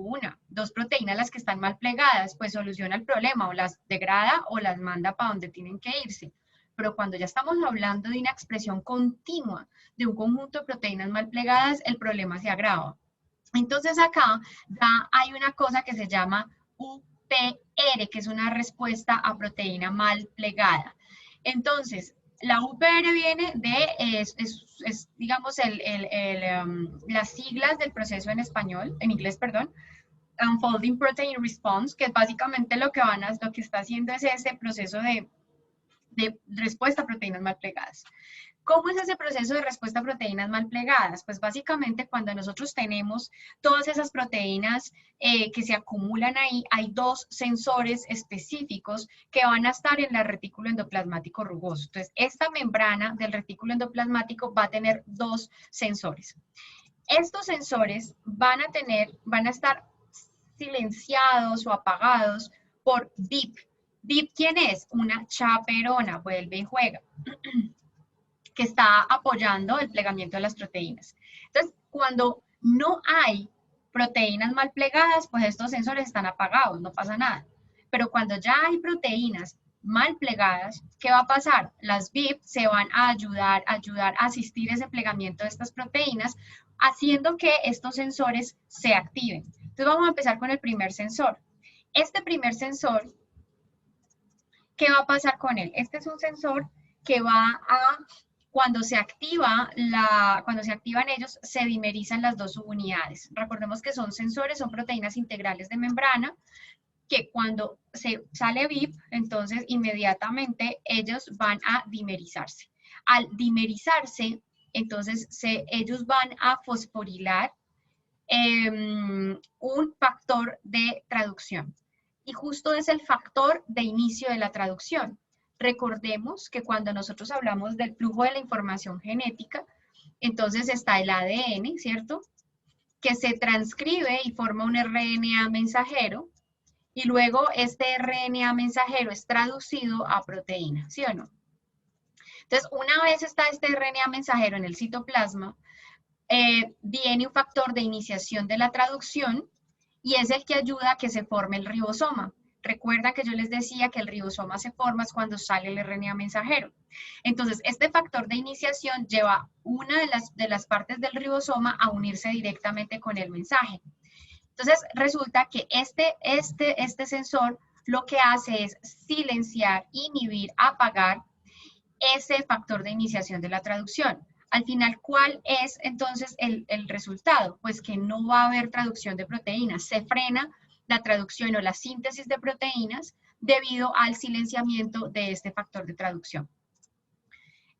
[SPEAKER 2] dos proteínas las que están mal plegadas, pues soluciona el problema, o las degrada o las manda para donde tienen que irse. Pero cuando ya estamos hablando de una expresión continua de un conjunto de proteínas mal plegadas, el problema se agrava. Entonces acá ya hay una cosa que se llama UPR, que es una respuesta a proteína mal plegada. Entonces, la UPR viene de, digamos, las siglas del proceso en inglés, perdón, Unfolding Protein Response, que básicamente lo que está haciendo es ese proceso de respuesta a proteínas mal plegadas. ¿Cómo es ese proceso de respuesta a proteínas mal plegadas? Pues básicamente cuando nosotros tenemos todas esas proteínas que se acumulan ahí, hay dos sensores específicos que van a estar en el retículo endoplasmático rugoso. Entonces, esta membrana del retículo endoplasmático va a tener dos sensores. Estos sensores van a estar silenciados o apagados por VIP. VIP, ¿quién es? Una chaperona, vuelve y juega, que está apoyando el plegamiento de las proteínas. Entonces, cuando no hay proteínas mal plegadas, pues estos sensores están apagados, no pasa nada. Pero cuando ya hay proteínas mal plegadas, ¿qué va a pasar? Las VIP se van a ayudar a asistir ese plegamiento de estas proteínas, haciendo que estos sensores se activen. Entonces, vamos a empezar con el primer sensor. Este primer sensor, ¿qué va a pasar con él? Este es un sensor que cuando se activan ellos, se dimerizan las dos subunidades. Recordemos que son sensores, son proteínas integrales de membrana, que cuando se sale VIP, entonces inmediatamente ellos van a dimerizarse. Al dimerizarse, entonces ellos van a fosforilar un factor de traducción. Y justo es el factor de inicio de la traducción. Recordemos que cuando nosotros hablamos del flujo de la información genética, entonces está el ADN, ¿cierto? Que se transcribe y forma un RNA mensajero, y luego este RNA mensajero es traducido a proteína, ¿sí o no? Entonces, una vez está este RNA mensajero en el citoplasma, viene un factor de iniciación de la traducción y es el que ayuda a que se forme el ribosoma. Recuerda que yo les decía que el ribosoma se forma cuando sale el RNA mensajero. Entonces, este factor de iniciación lleva una de las partes del ribosoma a unirse directamente con el mensaje. Entonces, resulta que este sensor lo que hace es silenciar, inhibir, apagar ese factor de iniciación de la traducción. Al final, ¿cuál es entonces el resultado? Pues que no va a haber traducción de proteínas. Se frena la traducción o la síntesis de proteínas debido al silenciamiento de este factor de traducción.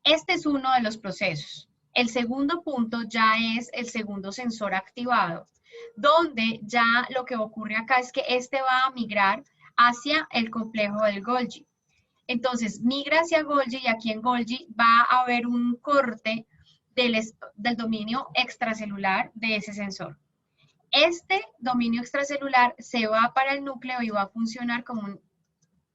[SPEAKER 2] Este es uno de los procesos. El segundo punto ya es el segundo sensor activado, donde ya lo que ocurre acá es que este va a migrar hacia el complejo del Golgi. Entonces, migra hacia Golgi y aquí en Golgi va a haber un corte del dominio extracelular de ese sensor. Este dominio extracelular se va para el núcleo y va a funcionar como un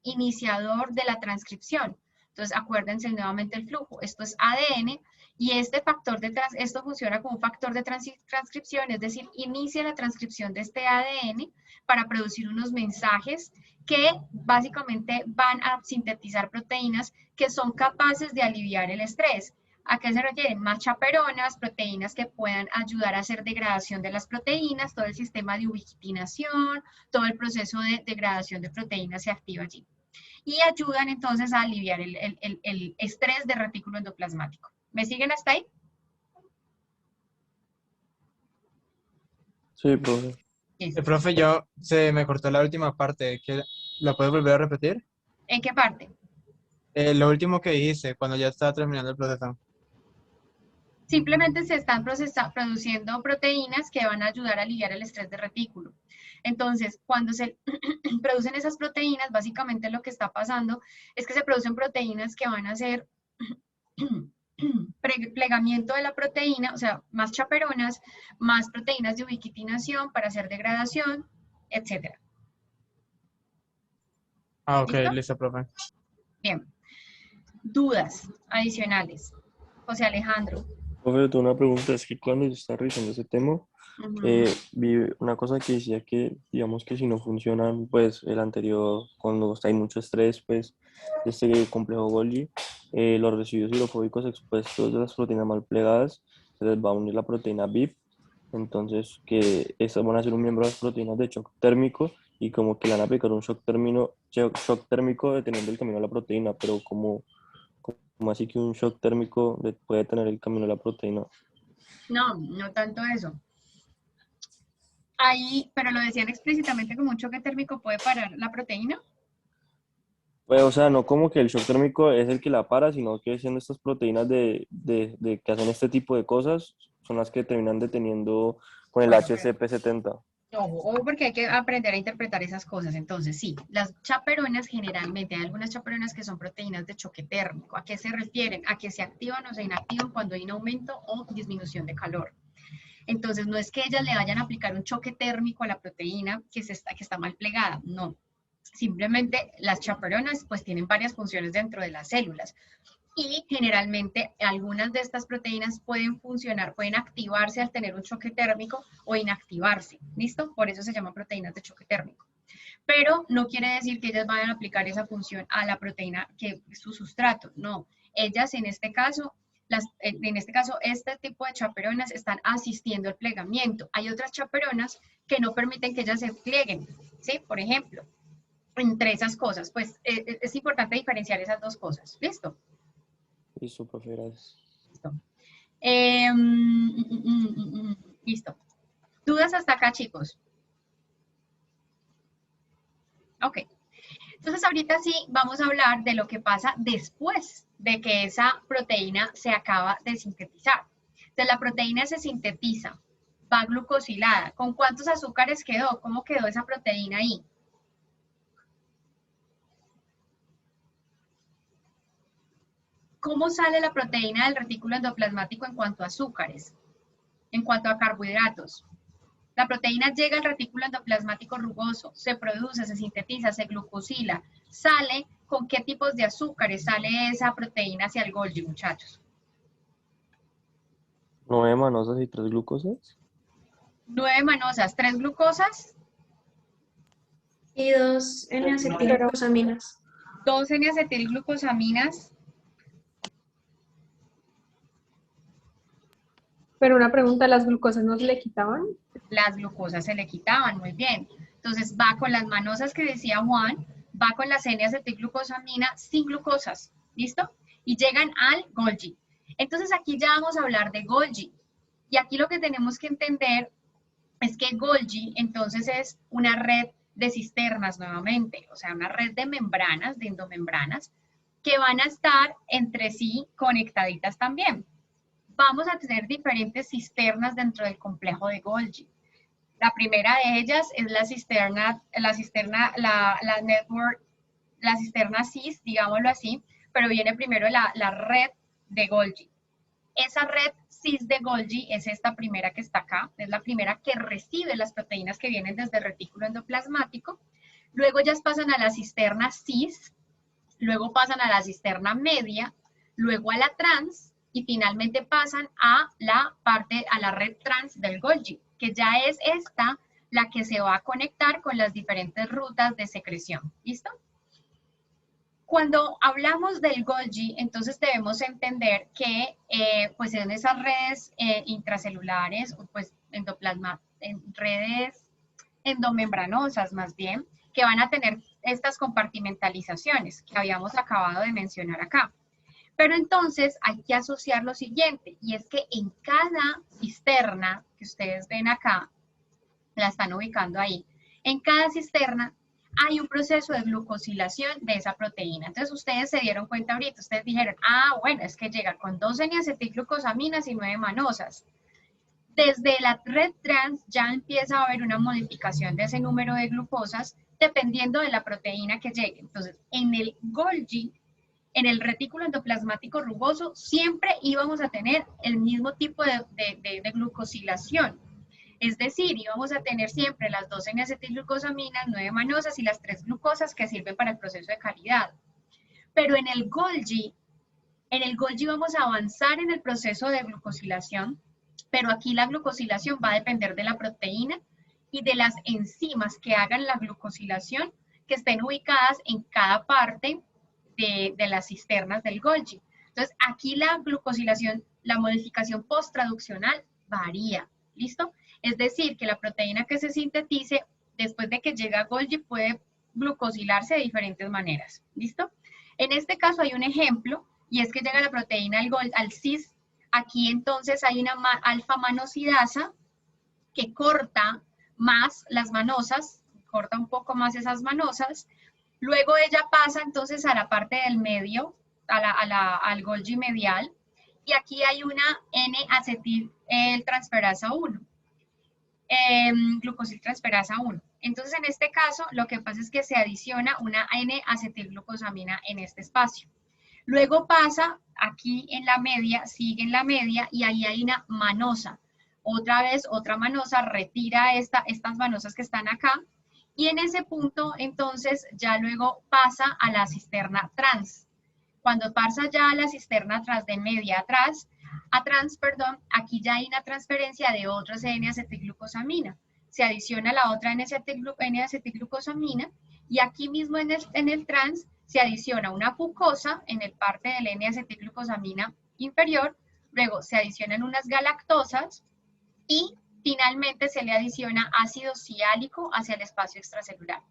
[SPEAKER 2] iniciador de la transcripción. Entonces, acuérdense nuevamente el flujo. Esto es ADN y esto funciona como un factor de transcripción, es decir, inicia la transcripción de este ADN para producir unos mensajes que básicamente van a sintetizar proteínas que son capaces de aliviar el estrés. ¿A qué se refieren? Más chaperonas, proteínas que puedan ayudar a hacer degradación de las proteínas, todo el sistema de ubiquitinación, todo el proceso de degradación de proteínas se activa allí. Y ayudan entonces a aliviar el estrés del retículo endoplasmático. ¿Me siguen hasta ahí?
[SPEAKER 9] Sí, profe.
[SPEAKER 1] Profe, se me cortó la última parte. ¿La puedes volver a repetir?
[SPEAKER 2] ¿En qué parte?
[SPEAKER 1] Lo último que dijiste, cuando ya estaba terminando el proceso.
[SPEAKER 2] Simplemente se están produciendo proteínas que van a ayudar a aliviar el estrés del retículo. Entonces, cuando se producen esas proteínas, básicamente lo que está pasando es que se producen proteínas que van a hacer plegamiento de la proteína, o sea, más chaperonas, más proteínas de ubiquitinación para hacer degradación, etc.
[SPEAKER 1] Ah, ok,
[SPEAKER 2] ¿Listo?
[SPEAKER 1] listo, profe.
[SPEAKER 2] Bien. Dudas adicionales. José Alejandro.
[SPEAKER 9] Profe, tengo una pregunta, es que cuando yo estaba revisando ese tema, vi una cosa que decía que, digamos que si no funcionan, pues el anterior, cuando hay mucho estrés, pues este complejo Golgi, los residuos hidrofóbicos expuestos de las proteínas mal plegadas, se les va a unir la proteína BIP, entonces que esas van a ser un miembro de las proteínas de shock térmico y como que le van a aplicar un shock térmico deteniendo el camino a la proteína, pero como así que un shock térmico puede detener el camino a la proteína.
[SPEAKER 2] No, no tanto eso. Ahí, pero lo decían explícitamente como un choque térmico puede parar la proteína.
[SPEAKER 9] Pues, o sea, no como que el shock térmico es el que la para, sino que siendo estas proteínas que hacen este tipo de cosas, son las que terminan deteniendo con el HCP70.
[SPEAKER 2] Ojo, porque hay que aprender a interpretar esas cosas. Entonces, sí, las chaperonas generalmente, hay algunas chaperonas que son proteínas de choque térmico. ¿A qué se refieren? A que se activan o se inactivan cuando hay un aumento o disminución de calor. Entonces, no es que ellas le vayan a aplicar un choque térmico a la proteína que está mal plegada, no. Simplemente las chaperonas pues tienen varias funciones dentro de las células. Y generalmente algunas de estas proteínas pueden funcionar, pueden activarse al tener un choque térmico o inactivarse, ¿listo? Por eso se llaman proteínas de choque térmico. Pero no quiere decir que ellas vayan a aplicar esa función a la proteína que es su sustrato, no. Ellas en este caso, este tipo de chaperonas están asistiendo al plegamiento. Hay otras chaperonas que no permiten que ellas se plieguen, ¿sí? Por ejemplo, entre esas cosas, pues es importante diferenciar esas dos cosas, ¿listo?
[SPEAKER 9] Listo, profe, gracias.
[SPEAKER 2] Listo. Listo. ¿Dudas hasta acá, chicos? Ok. Entonces, ahorita sí vamos a hablar de lo que pasa después de que esa proteína se acaba de sintetizar. Entonces, la proteína se sintetiza, va glucosilada. ¿Con cuántos azúcares quedó? ¿Cómo quedó esa proteína ahí? ¿Cómo sale la proteína del retículo endoplasmático en cuanto a azúcares? En cuanto a carbohidratos. La proteína llega al retículo endoplasmático rugoso, se produce, se sintetiza, se glucosila. ¿Sale con qué tipos de azúcares sale esa proteína hacia el Golgi, muchachos?
[SPEAKER 9] 9 manosas y 3 glucosas.
[SPEAKER 2] 9 manosas, 3 glucosas,
[SPEAKER 6] Y 2 N-acetilglucosaminas.
[SPEAKER 2] 2 N-acetilglucosaminas.
[SPEAKER 11] Pero una pregunta, ¿las glucosas no se le quitaban?
[SPEAKER 2] Las glucosas se le quitaban, muy bien. Entonces va con las manosas que decía Juan, va con las N-acetilglucosamina sin glucosas, ¿listo? Y llegan al Golgi. Entonces aquí ya vamos a hablar de Golgi. Y aquí lo que tenemos que entender es que Golgi entonces es una red de cisternas nuevamente, o sea, una red de membranas, de endomembranas, que van a estar entre sí conectaditas también. Vamos a tener diferentes cisternas dentro del complejo de Golgi. La primera de ellas es la cisterna network, la cisterna CIS, digámoslo así, pero viene primero la red de Golgi. Esa red CIS de Golgi es esta primera que está acá, es la primera que recibe las proteínas que vienen desde el retículo endoplasmático. Luego ya pasan a la cisterna CIS, luego pasan a la cisterna media, luego a la trans, y finalmente pasan a la red trans del Golgi, que ya es esta la que se va a conectar con las diferentes rutas de secreción. ¿Listo? Cuando hablamos del Golgi, entonces debemos entender que pues en esas redes intracelulares, pues redes endomembranosas más bien, que van a tener estas compartimentalizaciones que habíamos acabado de mencionar acá. Pero entonces hay que asociar lo siguiente, y es que en cada cisterna que ustedes ven acá, la están ubicando ahí, en cada cisterna hay un proceso de glucosilación de esa proteína. Entonces ustedes se dieron cuenta ahorita, ustedes dijeron, ah, bueno, es que llega con 2 N-acetilglucosaminas y 9 manosas. Desde la red trans ya empieza a haber una modificación de ese número de glucosas dependiendo de la proteína que llegue. Entonces, en el Golgi, en el retículo endoplasmático rugoso, siempre íbamos a tener el mismo tipo de glucosilación. Es decir, íbamos a tener siempre las 2 N-acetilglucosaminas, 9 manosas y las 3 glucosas que sirven para el proceso de calidad. Pero en el Golgi vamos a avanzar en el proceso de glucosilación, pero aquí la glucosilación va a depender de la proteína y de las enzimas que hagan la glucosilación, que estén ubicadas en cada parte de las cisternas del Golgi. Entonces, aquí la glucosilación, la modificación post-traduccional varía, ¿listo? Es decir, que la proteína que se sintetice después de que llega a Golgi puede glucosilarse de diferentes maneras, ¿listo? En este caso hay un ejemplo, y es que llega la proteína al CIS. Aquí entonces hay una alfa-manosidasa que corta más las manosas, corta un poco más esas manosas. Luego ella pasa entonces a la parte del medio, al Golgi medial, y aquí hay una N-acetiltransferasa 1, glucosiltransferasa 1. Entonces en este caso lo que pasa es que se adiciona una N-acetilglucosamina en este espacio. Luego pasa aquí en la media, sigue en la media y ahí hay una manosa. Otra vez otra manosa retira estas manosas que están acá. Y en ese punto, entonces, ya luego pasa a la cisterna trans. Cuando pasa ya a la cisterna trans de media a trans, aquí ya hay una transferencia de otras N-acetilglucosamina. Se adiciona la otra N-acetilglucosamina y aquí mismo en el trans se adiciona una fucosa en el parte del N-acetilglucosamina inferior, luego se adicionan unas galactosas y finalmente se le adiciona ácido siálico hacia el espacio extracelular.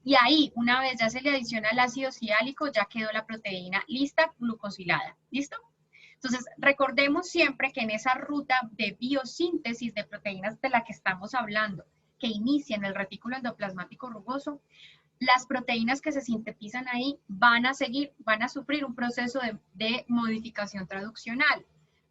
[SPEAKER 2] Y ahí, una vez ya se le adiciona el ácido siálico, ya quedó la proteína lista, glucosilada. ¿Listo? Entonces, recordemos siempre que en esa ruta de biosíntesis de proteínas de la que estamos hablando, que inicia en el retículo endoplasmático rugoso, las proteínas que se sintetizan ahí van a sufrir un proceso de modificación traduccional,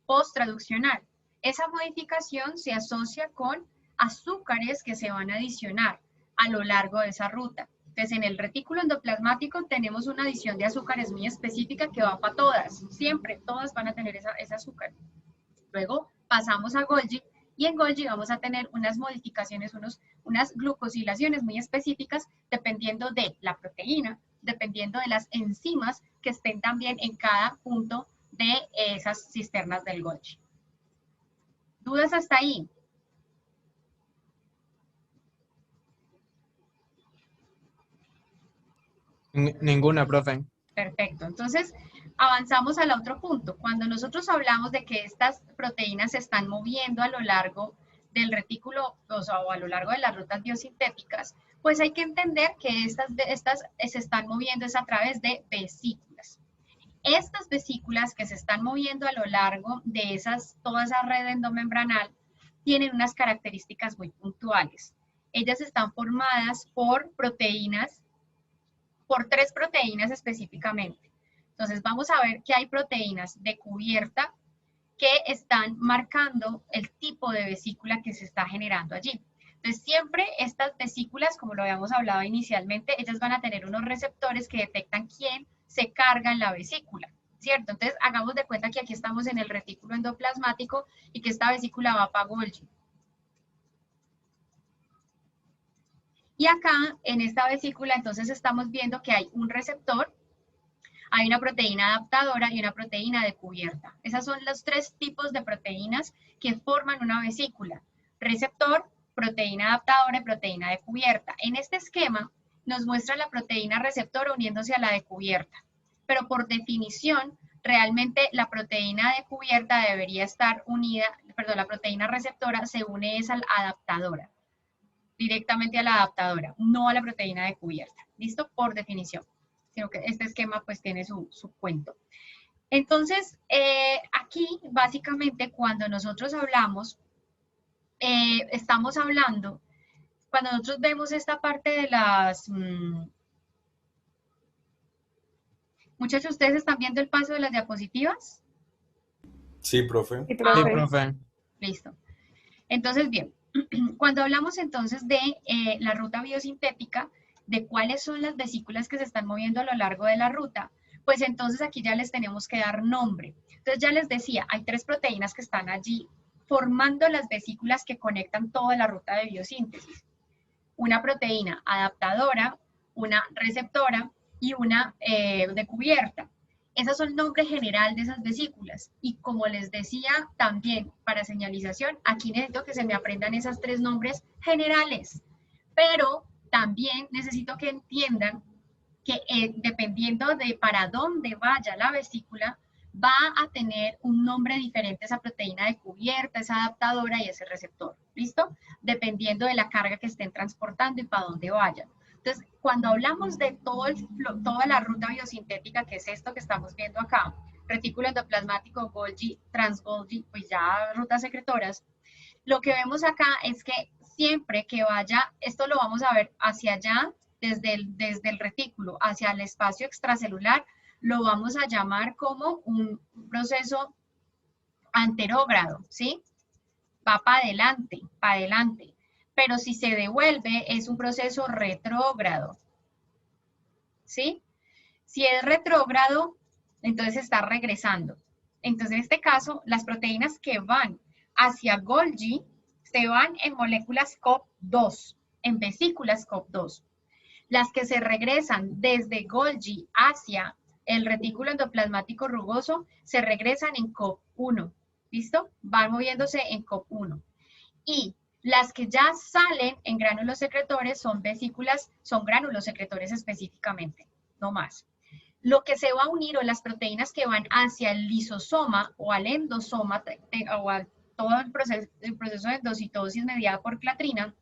[SPEAKER 2] post-traduccional. Esa modificación se asocia con azúcares que se van a adicionar a lo largo de esa ruta. Entonces, en el retículo endoplasmático tenemos una adición de azúcares muy específica que va para todas. Siempre, todas van a tener ese azúcar. Luego pasamos a Golgi y en Golgi vamos a tener unas modificaciones, unas glucosilaciones muy específicas dependiendo de la proteína, dependiendo de las enzimas que estén también en cada punto de esas cisternas del Golgi. ¿Dudas hasta ahí?
[SPEAKER 1] Ninguna, profe.
[SPEAKER 2] Perfecto. Entonces, avanzamos al otro punto. Cuando nosotros hablamos de que estas proteínas se están moviendo a lo largo del retículo, o sea, o a lo largo de las rutas biosintéticas, pues hay que entender que estas se están moviendo es a través de vesículas. Estas vesículas que se están moviendo a lo largo de toda esa red endomembranal tienen unas características muy puntuales. Ellas están formadas por proteínas, por 3 proteínas específicamente. Entonces vamos a ver que hay proteínas de cubierta que están marcando el tipo de vesícula que se está generando allí. Entonces siempre estas vesículas, como lo habíamos hablado inicialmente, ellas van a tener unos receptores que detectan quién se carga en la vesícula, ¿cierto? Entonces hagamos de cuenta que aquí estamos en el retículo endoplasmático y que esta vesícula va para Golgi. Y acá, en esta vesícula, entonces estamos viendo que hay un receptor, hay una proteína adaptadora y una proteína de cubierta. Esos son los 3 tipos de proteínas que forman una vesícula. Receptor, proteína adaptadora y proteína de cubierta. En este esquema nos muestra la proteína receptor uniéndose a la de cubierta. Pero por definición, realmente la proteína de cubierta debería estar unida, perdón, la proteína receptora se une a la adaptadora, directamente a la adaptadora, no a la proteína de cubierta. ¿Listo? Por definición. Sino que este esquema pues tiene su cuento. Entonces, aquí básicamente cuando nosotros hablamos, estamos hablando, cuando nosotros vemos esta parte de las... Muchachos, ¿ustedes están viendo el paso de las diapositivas?
[SPEAKER 10] Sí, profe.
[SPEAKER 4] Sí, profe.
[SPEAKER 1] Sí, profe.
[SPEAKER 2] Listo. Entonces, bien, cuando hablamos entonces de la ruta biosintética, de cuáles son las vesículas que se están moviendo a lo largo de la ruta, pues entonces aquí ya les tenemos que dar nombre. Entonces ya les decía, hay 3 proteínas que están allí formando las vesículas que conectan toda la ruta de biosíntesis. Una proteína adaptadora, una receptora y una de cubierta. Esos son el nombre general de esas vesículas. Y como les decía también para señalización, aquí necesito que se me aprendan esos 3 nombres generales. Pero también necesito que entiendan que dependiendo de para dónde vaya la vesícula, va a tener un nombre diferente esa proteína de cubierta, esa adaptadora y ese receptor. ¿Listo? Dependiendo de la carga que estén transportando y para dónde vayan. Entonces, cuando hablamos de toda la ruta biosintética, que es esto que estamos viendo acá, retículo endoplasmático, Golgi, trans-Golgi, pues ya rutas secretoras, lo que vemos acá es que siempre que vaya, esto lo vamos a ver hacia allá, desde el retículo, hacia el espacio extracelular, lo vamos a llamar como un proceso anterógrado, ¿sí? Va para adelante, para adelante. Pero si se devuelve, es un proceso retrógrado, ¿sí? Si es retrógrado, entonces está regresando. Entonces, en este caso, las proteínas que van hacia Golgi se van en moléculas COP2, en vesículas COP2. Las que se regresan desde Golgi hacia el retículo endoplasmático rugoso se regresan en COP1. ¿Listo? Van moviéndose en COP1. Y las que ya salen en gránulos secretores son vesículas, son gránulos secretores específicamente, no más. Lo que se va a unir o las proteínas que van hacia el lisosoma o al endosoma o a todo el proceso de endocitosis mediada por clatrina,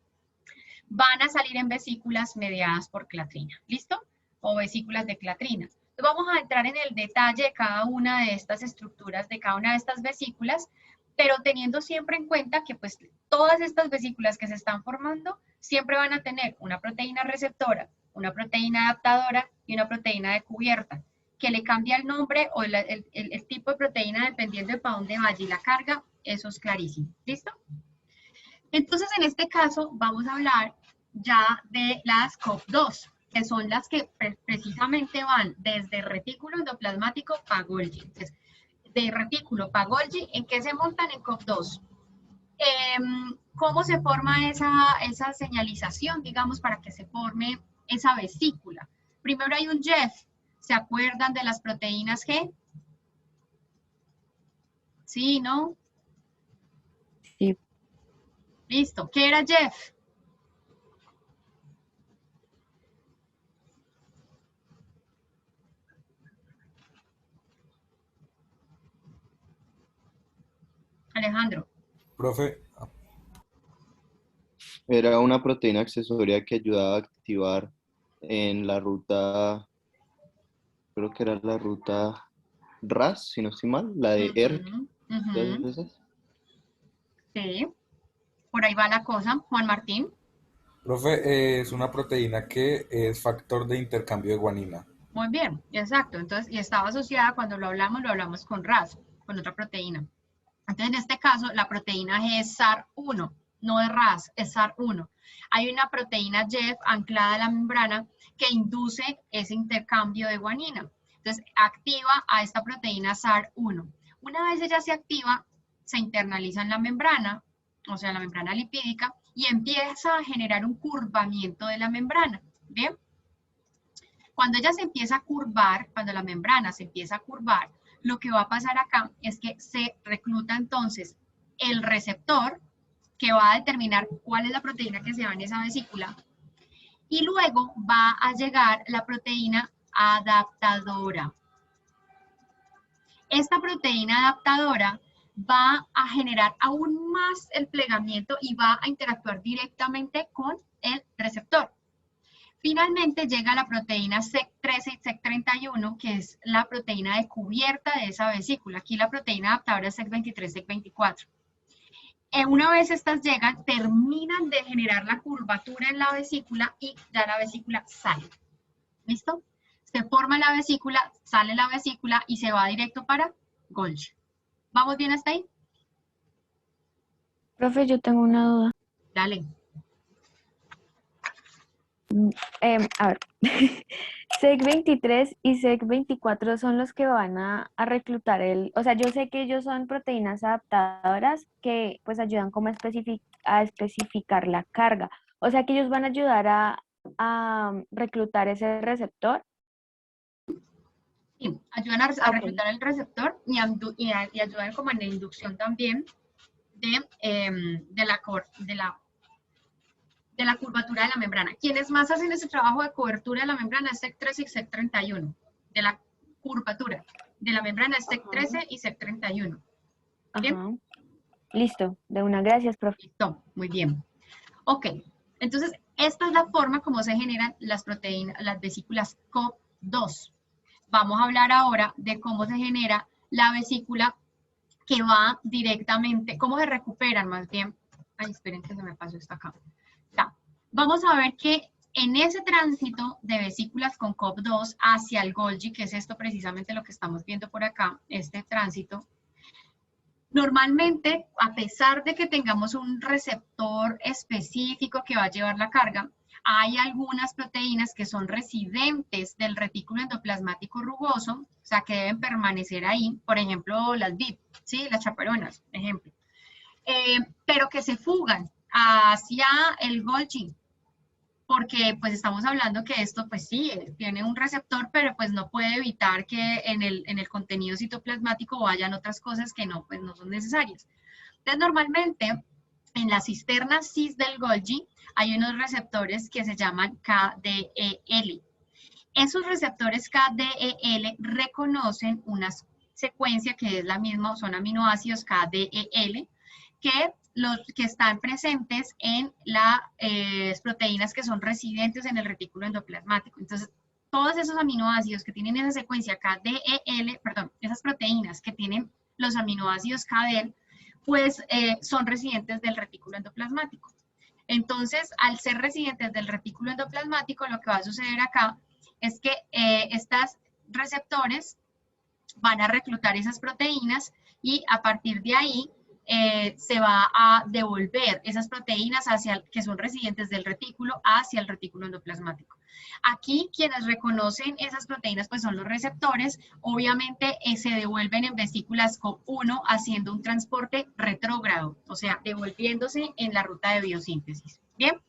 [SPEAKER 2] van a salir en vesículas mediadas por clatrina, ¿listo? O vesículas de clatrina. Entonces vamos a entrar en el detalle de cada una de estas estructuras, de cada una de estas vesículas, pero teniendo siempre en cuenta que pues todas estas vesículas que se están formando siempre van a tener una proteína receptora, una proteína adaptadora y una proteína de cubierta, que le cambia el nombre o el tipo de proteína dependiendo de para dónde vaya y la carga, eso es clarísimo, ¿listo? Entonces en este caso vamos a hablar ya de las COP2, que son las que precisamente van desde el retículo endoplasmático para Golgi. Entonces, de retículo para Golgi, ¿en qué se montan en COP2? ¿Cómo se forma esa señalización, digamos, para que se forme esa vesícula? Primero hay un JEF. ¿Se acuerdan de las proteínas G? ¿Sí, no? Listo. ¿Qué era Jeff? Alejandro.
[SPEAKER 10] Profe,
[SPEAKER 7] Era una proteína accesoria que ayudaba a activar en la ruta, creo que era la ruta RAS, si no estoy mal, la de ERK.
[SPEAKER 2] Ujú, ujú. Sí, por ahí va la cosa. Juan Martín.
[SPEAKER 10] profe, es una proteína que es factor de intercambio de guanina.
[SPEAKER 2] Muy bien, exacto. Entonces, y estaba asociada cuando lo hablamos con RAS, con otra proteína. Entonces, en este caso, la proteína G es SAR1, no es RAS, es SAR1. Hay una proteína JEF anclada a la membrana que induce ese intercambio de guanina. Entonces, activa a esta proteína SAR1. Una vez ella se activa, se internaliza en la membrana, o sea, la membrana lipídica, y empieza a generar un curvamiento de la membrana. ¿Bien? Cuando ella se empieza a curvar, cuando la membrana se empieza a curvar, lo que va a pasar acá es que se recluta entonces el receptor que va a determinar cuál es la proteína que se va en esa vesícula y luego va a llegar la proteína adaptadora. Esta proteína adaptadora va a generar aún más el plegamiento y va a interactuar directamente con el receptor. Finalmente llega la proteína SEC13 y SEC31, que es la proteína de cubierta de esa vesícula. Aquí la proteína adaptadora es SEC23, SEC24. Una vez estas llegan, terminan de generar la curvatura en la vesícula y ya la vesícula sale. ¿Listo? Se forma la vesícula, sale la vesícula y se va directo para Golgi. ¿Vamos bien hasta ahí?
[SPEAKER 12] Profe, yo tengo una duda.
[SPEAKER 2] Dale.
[SPEAKER 12] A ver, SEC23 y SEC24 son los que van a reclutar o sea, yo sé que ellos son proteínas adaptadoras que pues ayudan como a especificar la carga. O sea, que ellos van a ayudar a reclutar ese receptor.
[SPEAKER 2] Sí, ayudan a reclutar el receptor y ayudan como en la inducción también de la curvatura de la membrana. Quienes más hacen ese trabajo de cobertura de la membrana es SEC13 y SEC31. De la curvatura de la membrana es SEC13 y SEC31. ¿Bien?
[SPEAKER 12] Ajá. Listo, de una, gracias, profe.
[SPEAKER 2] Listo, muy bien. Ok, entonces esta es la forma como se generan las proteínas, las vesículas COP2. Vamos a hablar ahora de cómo se genera la vesícula que va directamente, cómo se recuperan más bien. Ay, esperen que se me pasó esta acá. Ya. Vamos a ver que en ese tránsito de vesículas con COP2 hacia el Golgi, que es esto precisamente lo que estamos viendo por acá, este tránsito, normalmente, a pesar de que tengamos un receptor específico que va a llevar la carga, hay algunas proteínas que son residentes del retículo endoplasmático rugoso, o sea, que deben permanecer ahí, por ejemplo, las VIP, ¿sí? Las chaperonas, ejemplo, pero que se fugan hacia el Golgi, porque pues estamos hablando que esto pues sí, tiene un receptor, pero pues no puede evitar que en el contenido citoplasmático vayan otras cosas que no, pues no son necesarias. Entonces normalmente en la cisterna cis del Golgi hay unos receptores que se llaman KDEL. Esos receptores KDEL reconocen una secuencia que es la misma, son aminoácidos KDEL, que están presentes en las proteínas que son residentes en el retículo endoplasmático. Entonces, todos esos aminoácidos que tienen esa secuencia KDEL, perdón, esas proteínas que tienen los aminoácidos KDEL, pues son residentes del retículo endoplasmático. Entonces, al ser residentes del retículo endoplasmático, lo que va a suceder acá es que estos receptores van a reclutar esas proteínas y a partir de ahí se va a devolver esas proteínas que son residentes del retículo hacia el retículo endoplasmático. Aquí quienes reconocen esas proteínas pues son los receptores, obviamente se devuelven en vesículas COP1 haciendo un transporte retrógrado, o sea, devolviéndose en la ruta de biosíntesis. ¿Bien?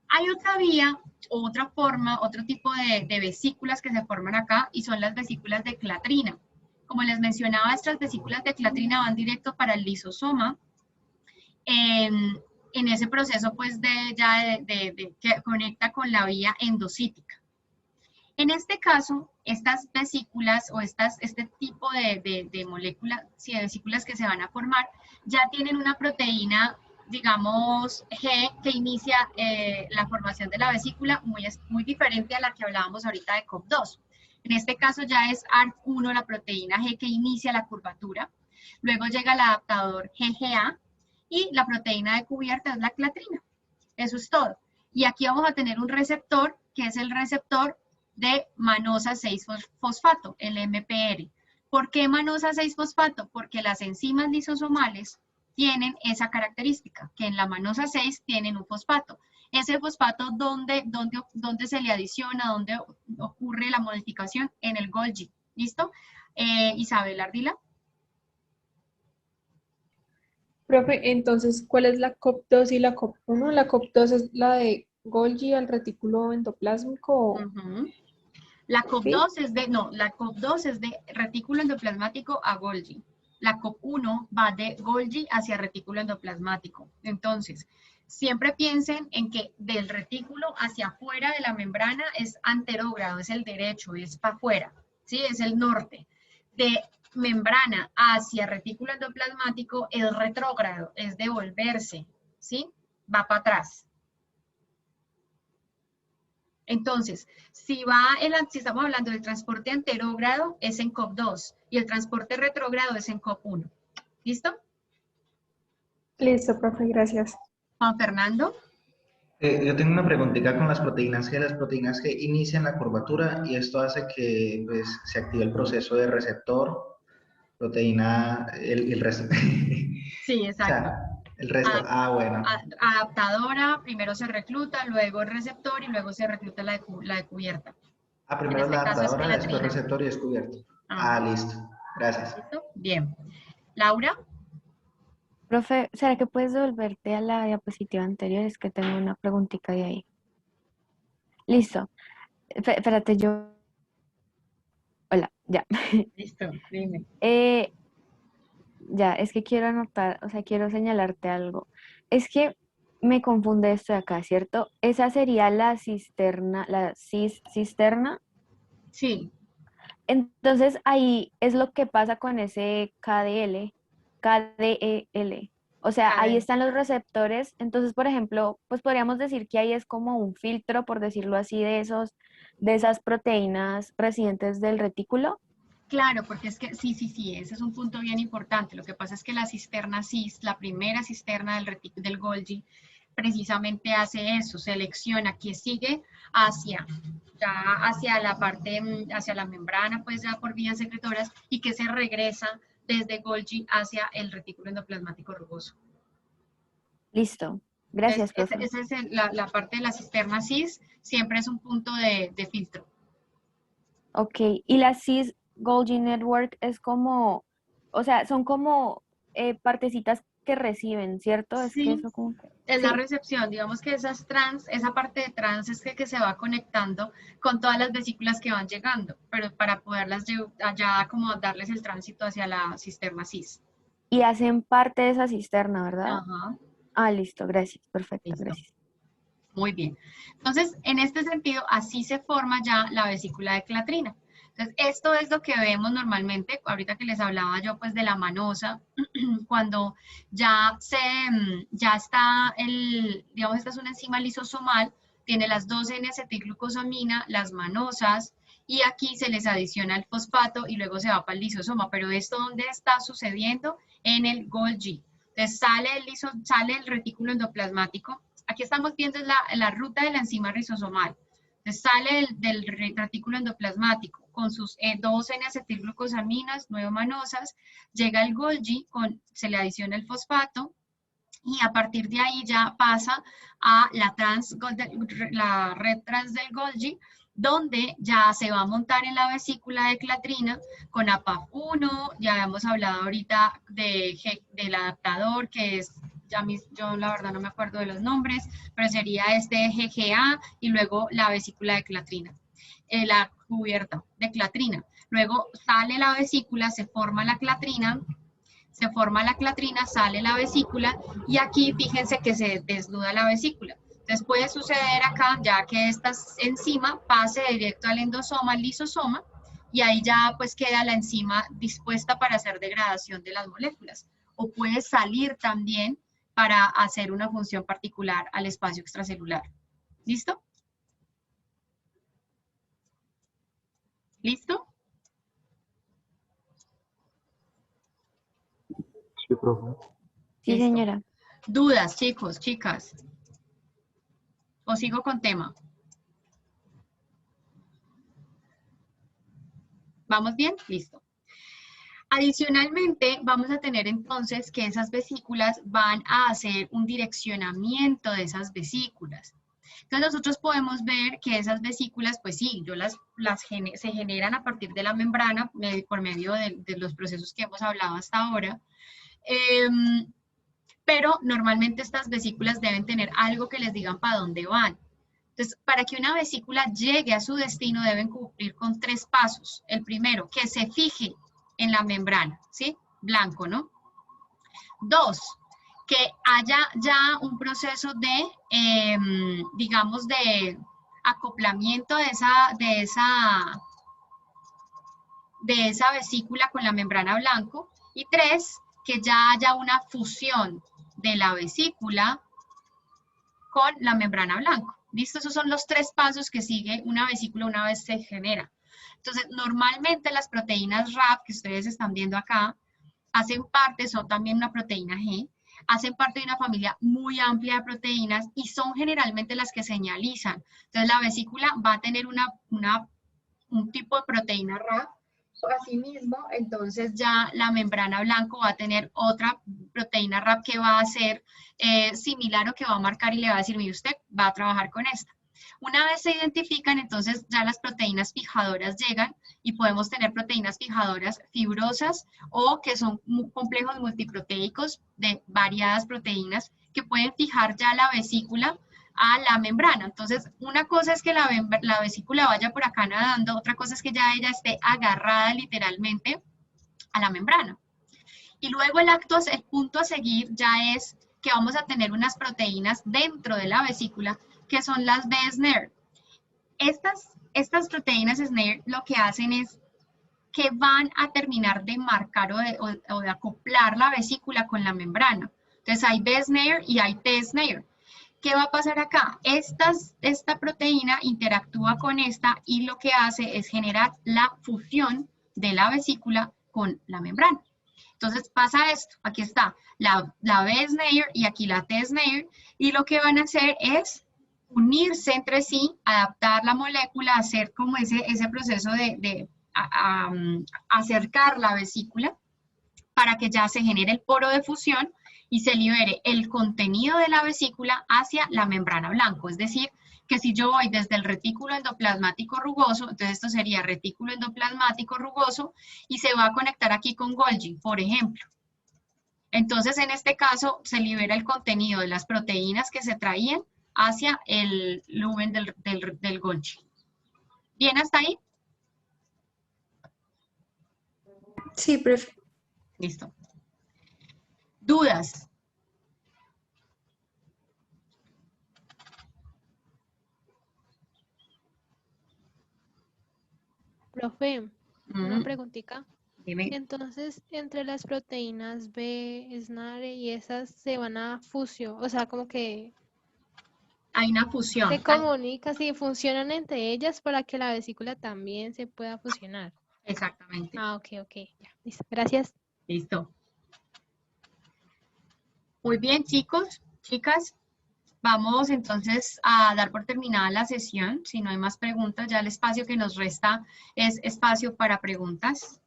[SPEAKER 2] Hay otra vía, otra forma, otro tipo de vesículas que se forman acá y son las vesículas de clatrina. Como les mencionaba, estas vesículas de clatrina van directo para el lisosoma en ese proceso pues que conecta con la vía endocítica. En este caso, estas vesículas o este tipo de moléculas, sí, de vesículas que se van a formar, ya tienen una proteína, digamos, G, que inicia la formación de la vesícula, muy diferente a la que hablábamos ahorita de COP2. En este caso ya es ART1, la proteína G que inicia la curvatura. Luego llega el adaptador GGA y la proteína de cubierta es la clatrina. Eso es todo. Y aquí vamos a tener un receptor, que es el receptor de manosa 6-fosfato, el MPR. ¿Por qué manosa 6-fosfato? Porque las enzimas lisosomales tienen esa característica, que en la manosa 6 tienen un fosfato. Ese fosfato, ¿dónde se le adiciona? ¿Dónde ocurre la modificación? En el Golgi. ¿Listo? Isabel Ardila.
[SPEAKER 11] Profe, entonces, ¿cuál es la COP2 y la COP1? ¿La COP2 es la de Golgi al retículo endoplásmico?
[SPEAKER 2] La COP2 es la COP2 es de retículo endoplasmático a Golgi. La COP1 va de Golgi hacia retículo endoplasmático. Entonces, siempre piensen en que del retículo hacia afuera de la membrana es anterógrado, es el derecho, es para afuera, ¿sí? Es el norte. De membrana hacia retículo endoplasmático es retrógrado, es devolverse, ¿sí? Va para atrás. Entonces, si estamos hablando del transporte anterógrado, es en COP2 y el transporte retrógrado es en COP1. ¿Listo?
[SPEAKER 11] Listo, profe, gracias.
[SPEAKER 2] Juan Fernando.
[SPEAKER 3] Yo tengo una preguntita con las proteínas G. Las proteínas G inician la curvatura y esto hace que pues, se active el proceso de receptor, proteína, el resto.
[SPEAKER 2] Sí, exacto.
[SPEAKER 3] O sea, el resto, bueno.
[SPEAKER 2] Adaptadora, primero se recluta, luego el receptor y luego se recluta la de cubierta.
[SPEAKER 3] Primero la adaptadora, después receptor y descubierto. Listo. Gracias.
[SPEAKER 2] ¿Listo? Bien. Laura.
[SPEAKER 12] Profe, ¿será que puedes devolverte a la diapositiva anterior? Es que tengo una preguntita de ahí. Listo. Espérate, Hola, ya.
[SPEAKER 2] Listo, dime.
[SPEAKER 12] Ya, es que quiero anotar, o sea, quiero señalarte algo. Es que me confunde esto de acá, ¿cierto? Esa sería la cisterna, cisterna.
[SPEAKER 2] Sí.
[SPEAKER 12] Entonces, ahí es lo que pasa con ese KDEL. O sea, ahí están los receptores. Entonces, por ejemplo, pues podríamos decir que ahí es como un filtro, por decirlo así, de esas proteínas residentes del retículo.
[SPEAKER 2] Claro, porque es que sí, ese es un punto bien importante. Lo que pasa es que la cisterna cis, la primera cisterna del Golgi, precisamente hace eso, selecciona que sigue hacia la parte, hacia la membrana, pues ya por vías secretoras, y que se regresa desde Golgi hacia el retículo endoplasmático rugoso.
[SPEAKER 12] Listo. Gracias, profe.
[SPEAKER 2] Esa es la parte de la cisterna cis, siempre es un punto de filtro.
[SPEAKER 12] Ok, y la cis Golgi Network es como, o sea, son como partecitas que reciben, ¿cierto?
[SPEAKER 2] Sí,
[SPEAKER 12] es que eso como
[SPEAKER 2] es la recepción, digamos que esa parte de trans es que se va conectando con todas las vesículas que van llegando, pero para poderlas ya como darles el tránsito hacia la cisterna cis.
[SPEAKER 12] Y hacen parte de esa cisterna, ¿verdad?
[SPEAKER 2] Ajá.
[SPEAKER 12] Listo, gracias, perfecto,
[SPEAKER 2] Listo.
[SPEAKER 12] Gracias.
[SPEAKER 2] Muy bien. Entonces, en este sentido, así se forma ya la vesícula de clatrina. Entonces, esto es lo que vemos normalmente, ahorita que les hablaba yo pues de la manosa, cuando ya está digamos, esta es una enzima lisosomal, tiene las 2 N-acetilglucosamina, las manosas, y aquí se les adiciona el fosfato y luego se va para el lisosoma. Pero ¿esto dónde está sucediendo? En el Golgi. Entonces sale el retículo endoplasmático. Aquí estamos viendo la ruta de la enzima rizosomal. Entonces sale del retículo endoplasmático con sus 2 N-acetilglucosaminas, 9 manosas, llega el Golgi, se le adiciona el fosfato y a partir de ahí ya pasa a la red trans del Golgi, donde ya se va a montar en la vesícula de clatrina con APAF1, ya hemos hablado ahorita del adaptador que es, yo la verdad no me acuerdo de los nombres, pero sería este GGA y luego la vesícula de clatrina, la cubierta de clatrina. Luego sale la vesícula, se forma la clatrina, se forma la clatrina, sale la vesícula y aquí fíjense que se desnuda la vesícula. Entonces puede suceder acá, ya que esta enzima pase directo al endosoma, al lisosoma, y ahí ya pues queda la enzima dispuesta para hacer degradación de las moléculas. O puede salir también para hacer una función particular al espacio extracelular. ¿Listo? ¿Listo?
[SPEAKER 7] Sí, profe.
[SPEAKER 12] Sí,
[SPEAKER 2] Listo.
[SPEAKER 12] señora.
[SPEAKER 2] ¿Dudas, chicos, chicas? ¿O sigo con tema? ¿Vamos bien? Listo. Adicionalmente, vamos a tener entonces que esas vesículas van a hacer un direccionamiento de esas vesículas. Entonces nosotros podemos ver que esas vesículas, pues sí, se generan a partir de la membrana por medio de los procesos que hemos hablado hasta ahora. Pero normalmente estas vesículas deben tener algo que les digan para dónde van. Entonces, para que una vesícula llegue a su destino deben cumplir con 3 pasos. El primero, que se fije en la membrana, ¿sí? Blanco, ¿no? 2, que haya ya un proceso de, digamos, de acoplamiento de esa vesícula con la membrana blanco. Y 3, que ya haya una fusión de la vesícula con la membrana blanco. ¿Listo? Esos son los 3 pasos que sigue una vesícula una vez se genera. Entonces, normalmente las proteínas RAF que ustedes están viendo acá, hacen parte, son también una proteína G, hacen parte de una familia muy amplia de proteínas y son generalmente las que señalizan. Entonces, la vesícula va a tener un tipo de proteína RAF. Asimismo, entonces ya la membrana blanco va a tener otra proteína RAF que va a ser similar o que va a marcar y le va a decir, mire, usted va a trabajar con esta. Una vez se identifican, entonces ya las proteínas fijadoras llegan y podemos tener proteínas fijadoras fibrosas o que son complejos multiproteicos de variadas proteínas que pueden fijar ya la vesícula a la membrana. Entonces, una cosa es que la vesícula vaya por acá nadando, otra cosa es que ya ella esté agarrada literalmente a la membrana. Y luego el punto a seguir ya es que vamos a tener unas proteínas dentro de la vesícula que son las B-SNARE. Estas proteínas SNARE lo que hacen es que van a terminar de marcar o de acoplar la vesícula con la membrana. Entonces hay B-SNARE y hay T-SNARE. ¿Qué va a pasar acá? Esta proteína interactúa con esta y lo que hace es generar la fusión de la vesícula con la membrana. Entonces pasa esto, aquí está la B-SNARE y aquí la T-SNARE y lo que van a hacer es unirse entre sí, adaptar la molécula, hacer como ese proceso de acercar la vesícula para que ya se genere el poro de fusión y se libere el contenido de la vesícula hacia la membrana blanco. Es decir, que si yo voy desde el retículo endoplasmático rugoso, entonces esto sería retículo endoplasmático rugoso y se va a conectar aquí con Golgi, por ejemplo. Entonces, en este caso, se libera el contenido de las proteínas que se traían hacia el lumen del Golgi. ¿Bien hasta ahí?
[SPEAKER 6] Sí, profe.
[SPEAKER 2] Listo. ¿Dudas?
[SPEAKER 8] Profe, una preguntita.
[SPEAKER 2] Dime.
[SPEAKER 8] Entonces, entre las proteínas B, SNARE y esas se van a fusionar, o sea, como que
[SPEAKER 2] hay una fusión.
[SPEAKER 8] se comunican, sí, funcionan entre ellas para que la vesícula también se pueda fusionar.
[SPEAKER 2] Exactamente.
[SPEAKER 8] Ah, ok, ya, listo, gracias.
[SPEAKER 2] Listo. Muy bien, chicos, chicas. Vamos entonces a dar por terminada la sesión. Si no hay más preguntas, ya el espacio que nos resta es espacio para preguntas.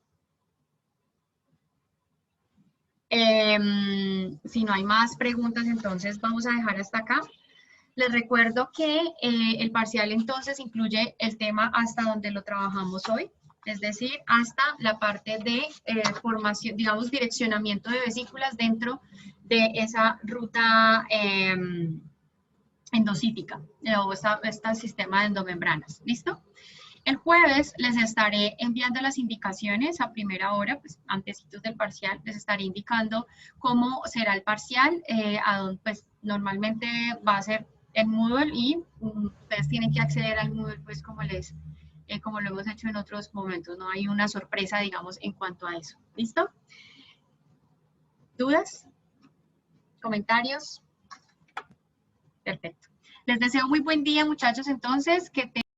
[SPEAKER 2] Si no hay más preguntas, entonces vamos a dejar hasta acá. Les recuerdo que el parcial entonces incluye el tema hasta donde lo trabajamos hoy, es decir, hasta la parte de formación, digamos, direccionamiento de vesículas dentro de esa ruta endocítica o este sistema de endomembranas. ¿Listo? El jueves les estaré enviando las indicaciones a primera hora, pues antecitos del parcial, les estaré indicando cómo será el parcial, a donde pues normalmente va a ser en Moodle y ustedes tienen que acceder al Moodle pues como lo hemos hecho en otros momentos, no hay una sorpresa, digamos, en cuanto a eso. ¿Listo? ¿Dudas? ¿Comentarios? Perfecto. Les deseo muy buen día, muchachos, entonces, que